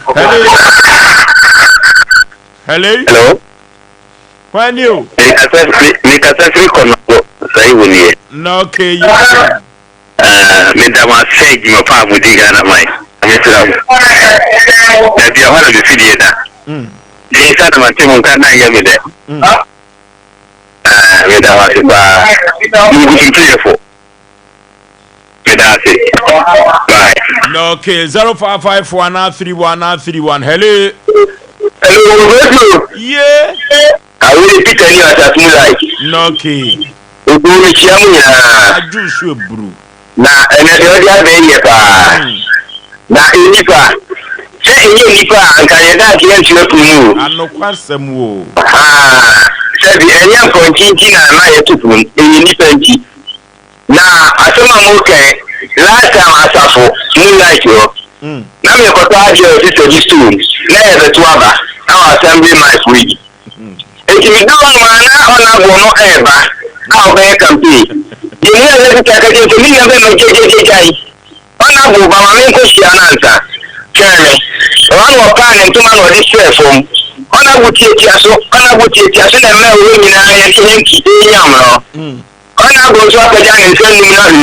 A: hello when you
E: me kasa kono sai woni
A: no okay you
E: me da ma sai ma pa mu diga na mai me tsira da biya wala bi fidi da ni sa da ma te mun kana ya me de me da wa ba mu telefo me da se bye
A: no okay 05513131 hello
E: yeah I will pick any at moonlight
A: no okay
E: ogo mi chiamu ya
A: ajusu ebru
E: na ene de odia be ye pa na enipa se enye nipa anka ye da ki en chire tumu
A: anokwasem wo
E: se bi enye kontinti na na ye tupu enye nipa nti na asema mo ke last time asafo moonlight yo na me ko ta je o ti so na ye betu aba na assembly my free eti mi do mana ona bo no eba na be campaign ye ni ele ka ka je mi na be me je jai ona bo ba ma me ko shi anansa kene wan wo pa ne tuma no di share from ona bo tie aso na me wo ni na ye ti henki e nyam no ona bo so apaja ne nse nim na ri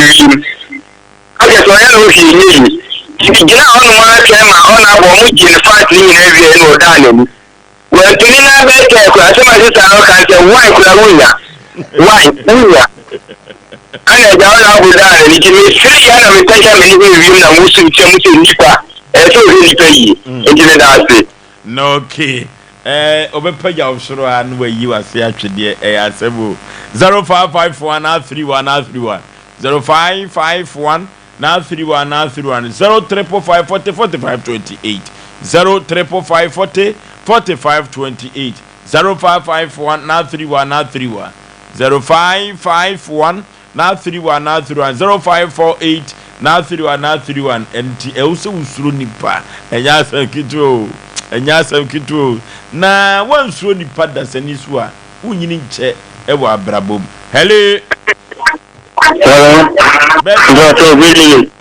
E: aje so ya no shi ni gina onu ma ke ma ona bo mu ji fat ni na wie no da ne we tuni na be ke ko asema sita no kan se why kula wunya ana ja ona bu da ne ji mi siri ya na mi tacha mi ni wi na musu che musu nipa e so ri ni peyi e ji da ase
A: No, okay. Obepa Yaw Oforisuo and where you are say atwede asebo 0551 0551 0355404528 0355404528 0551 0551 0548 31 enti also usuro nipa enya asem kituo na wansuro nipa dasani so a unyini nche ewo abrabom hello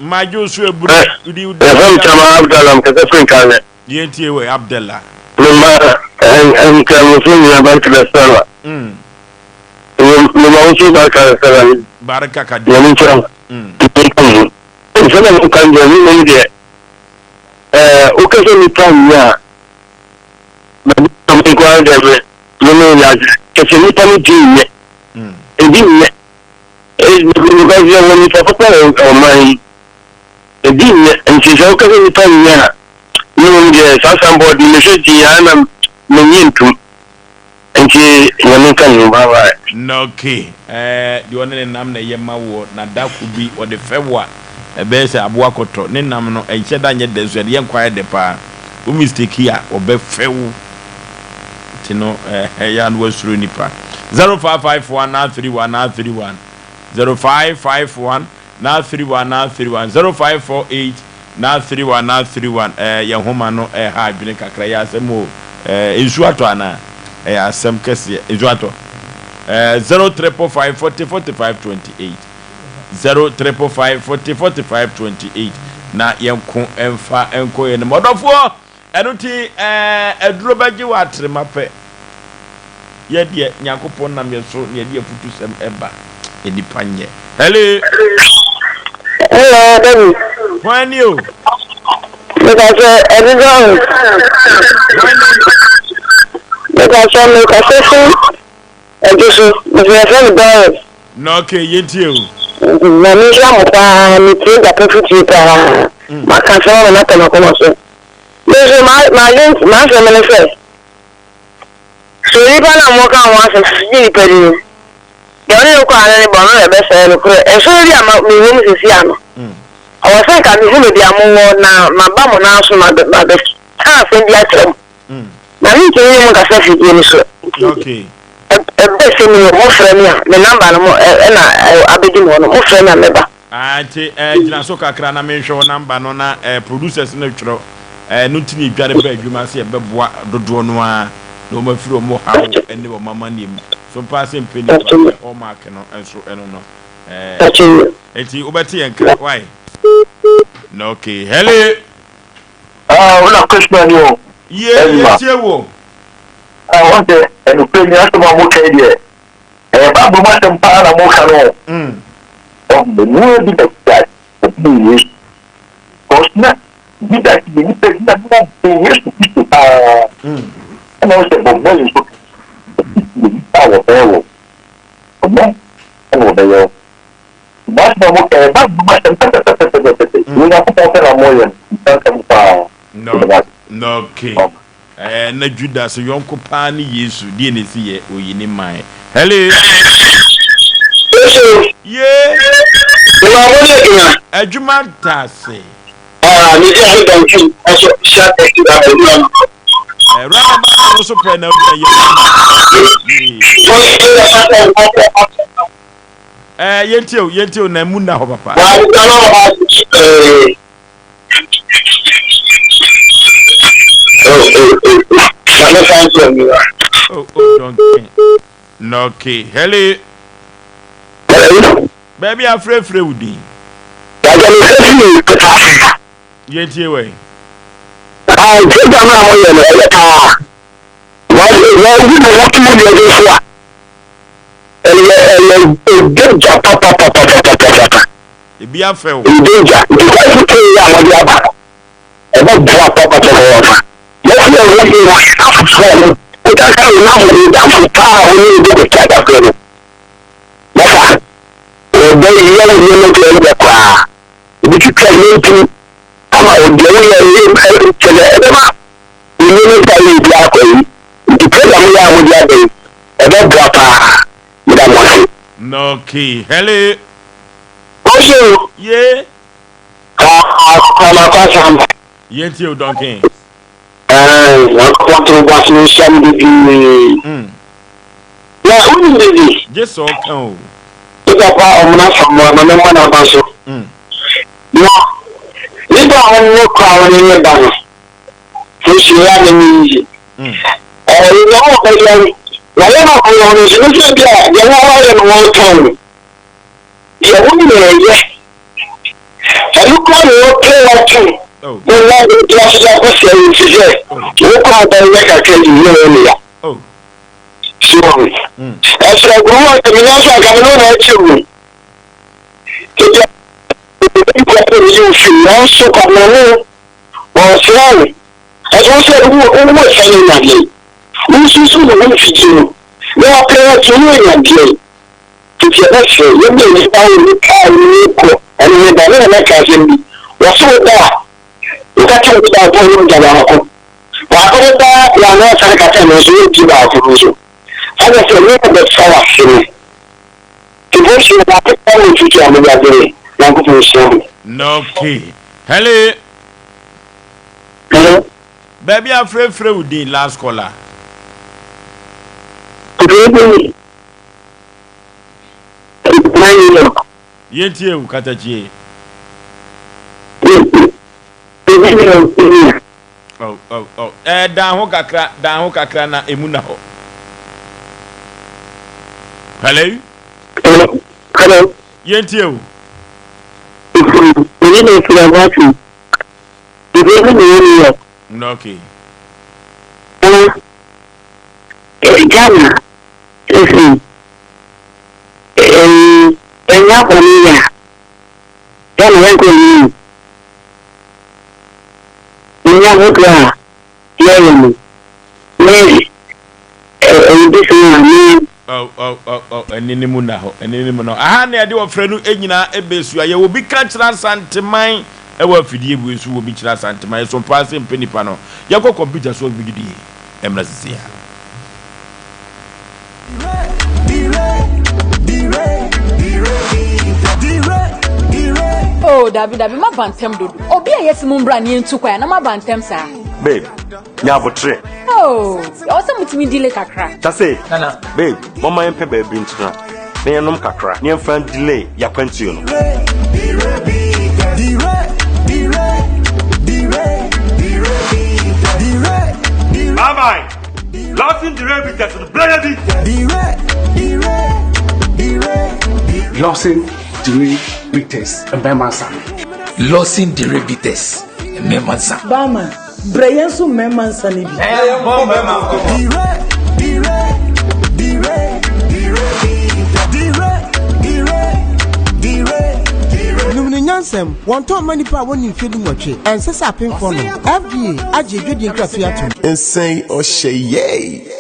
A: Majo so eburu udi
E: Abdallah kasa kane
A: yentie we Abdallah
E: mama en kamusun ya bank da sala mama usu barka sala
A: baraka kadi
E: ya mchana sana mkanje mimi ndio ukaje nitanya mimi kwa ndio mimi ya kesi nitani dinye dinye because ya woni papa o mai dinye ntisha ukaje nitanya mimi ndio sasa mbodi meseji yana mnyintu nti woni kan baba
A: okay di woni nam na yema wo na daku bi o de fewa ebese aboakoto ne nam no enche da nye deso de yenkwa de pa o mistake a obefewu tino ya no wasuru nipa 0551 0551 0548 ye homa no ha adwene kakra ya asemo ensu ato ana asem kese ensu ato 0355404528 0355404528 na yenko emfa enko ye ne modofo enuti eduro baji wa tremape ye de nyakopon nam ye so ne de afutu sem eba enipanye hello
E: David
A: when you
E: because everyone
A: no okay yentio
E: na nisha mpa nitinga pefuti pa makasema na kama kama so leo ma se so iba na moka wa se siji pedi yoni ko ana ni bono e be se no ko e so ri ama mi wo mi sisi ano awo se ka mi hu me dia mo na maba mo na so ma be ta se dia trem na ni ke ni mo ka se fidi ni so
A: okay
E: ebe se mi mo frame ya me number no mo na abedi mo no mo frame ya meba
A: ante jina so kakra na me hwe number no na producers no twro no tini dware ba adwuma se beboa dodo no a no ma firo mo ha ene wo mama nim so Asem Mpe Nipa o mark no enso eno no enti obeti enka why no okay hello
E: una question yo
A: yes wo
E: want to pay Asem mo kai die ba bo ma tem pa na mo ka no the new bit of that is costna bit that the bit that is and also the money is our payroll and what they but no we have to pay a million
A: no okay na Judas yonko pa ni Yesu die ne si ye oyini man hello yeah adwuma tase
E: ni dey don you also share that
A: Rama also pray now yentio na mu na ho papa don't no okay hello baby afre udi yentio we
E: take them now you know why what you do this one good job papa
A: e bi afel
E: danger because you tell you what you about about drop papa to over yes you what you want it doesn't now you down for power when you do the check up there yes they yell you know the car you can tell me to ama odewo ya ile tele edema ile ta dia be ebe grapa da mo.
A: No key. Hello.
E: Ojo.
A: Yeah.
E: Ma kwasa.
A: Yenti o donkey.
E: Na kwatro basi no sham bibi. Ya uni bibi.
A: Just so kan.
E: Ika pa omna famo na me na baso. Ya. Nígbà wọn ní kọ àwọn ní ba no. Fún ṣe ya ni. Ìyàwó ọ̀pẹ yẹn. Wàyẹ̀ máa kọ̀ ọ̀rọ̀ ìṣẹ́ ní ṣe bí i ìyàwó ọ̀rẹ́ ni wọ́n tán. Ìyàwó ni ẹ̀yẹ. Ẹ̀lú kọ́ ni ó pé wọ́n tún. Mo ń wá ní kíláàsì kó ṣe ẹ̀yìn ṣiṣẹ́. Ó kọ́ ọ̀bẹ ilé kàkẹ́ yìí ní ọ̀rẹ́ nìyà. Ṣùgbọ́n ẹ̀sìn ẹ̀gbọ́n wọn tẹ̀mí ní ọ̀sán àkàmì ló náà ti wù. Kíkẹ́ ìgbàgbọ́ yìí fi wọ́n sọ̀kọ̀ mọ́ wọn fúláwì. Ẹ̀sìn ṣe owó ìfẹ́lẹ́ ìyàgbé. Wọ́n sì sún lọ́wọ́ ìfìjìnnà. Wọ́n á pẹ́ wọ́n ti ní ìyàgbé. Títí ẹ̀fẹ̀ yóò gbé ní báwọn ní káàrí ní kọ̀ ẹni ní ìgbà náà mẹ́ka ṣe ń bí. Wọ́n fún un dáa. Nígbà tí wọ́n ti dáa fún ọdún ìjàmbá ọkọ̀. Wọ́n á kọ́ bá ìlànà ọ̀sán kàtà ní oṣù yóò jíba ọkọ̀ oṣù. Ẹgbẹ́ sọ ní ẹgbẹ́ sọ́wà sí mi. Tìbó ṣe wọ́n á pẹ́ wọ́n ìtútù àmúgbàgbé wọn kò fún ìṣẹ́.
A: Okay. Hello.
E: Hello.
A: Baby, I'm free with the last caller.
E: Baby.
A: Yenti e ukatachi. Oh. Dan ho kakra na emuna ho. Hello.
E: Hello.
A: Yenti e. Okay.
E: Ghana, listen. Enya familia. Ghana wenko ni. Enya mukra. Yeye. Mary. This one.
A: Eninimu na ho. Eninimu no. Aha na ade wo frɛ no enyina ebesu aye wo bi ka kyerɛ santeman ewa fidie bu esu wo bi kyerɛ santeman so mpa Asem Mpe Nipa no. Yakɔ computer so bi gidi. Emra sisi ya.
F: Oh, David, ma bantem dodo. Obi a yes mumbra ni ntu kwa na ma bantem sa.
G: Babe, nya botre.
F: Oh, o se mutimi delay kakra.
G: Tase. Nana. Babe, mama yempe baby ntuna. Na yenom kakra. Ni yemfa delay ya kwanti yo no. Mama, losing the rabbit to the bloody.
H: Losing the rabbit and Bemansa.
B: Losing the rabbits and Memansa.
I: Bama, Brian so Memansa. Nyansem, one time many power when you feeling watch it, and says up in front of FDA, I did you graph.
B: And say, Osei Yaw.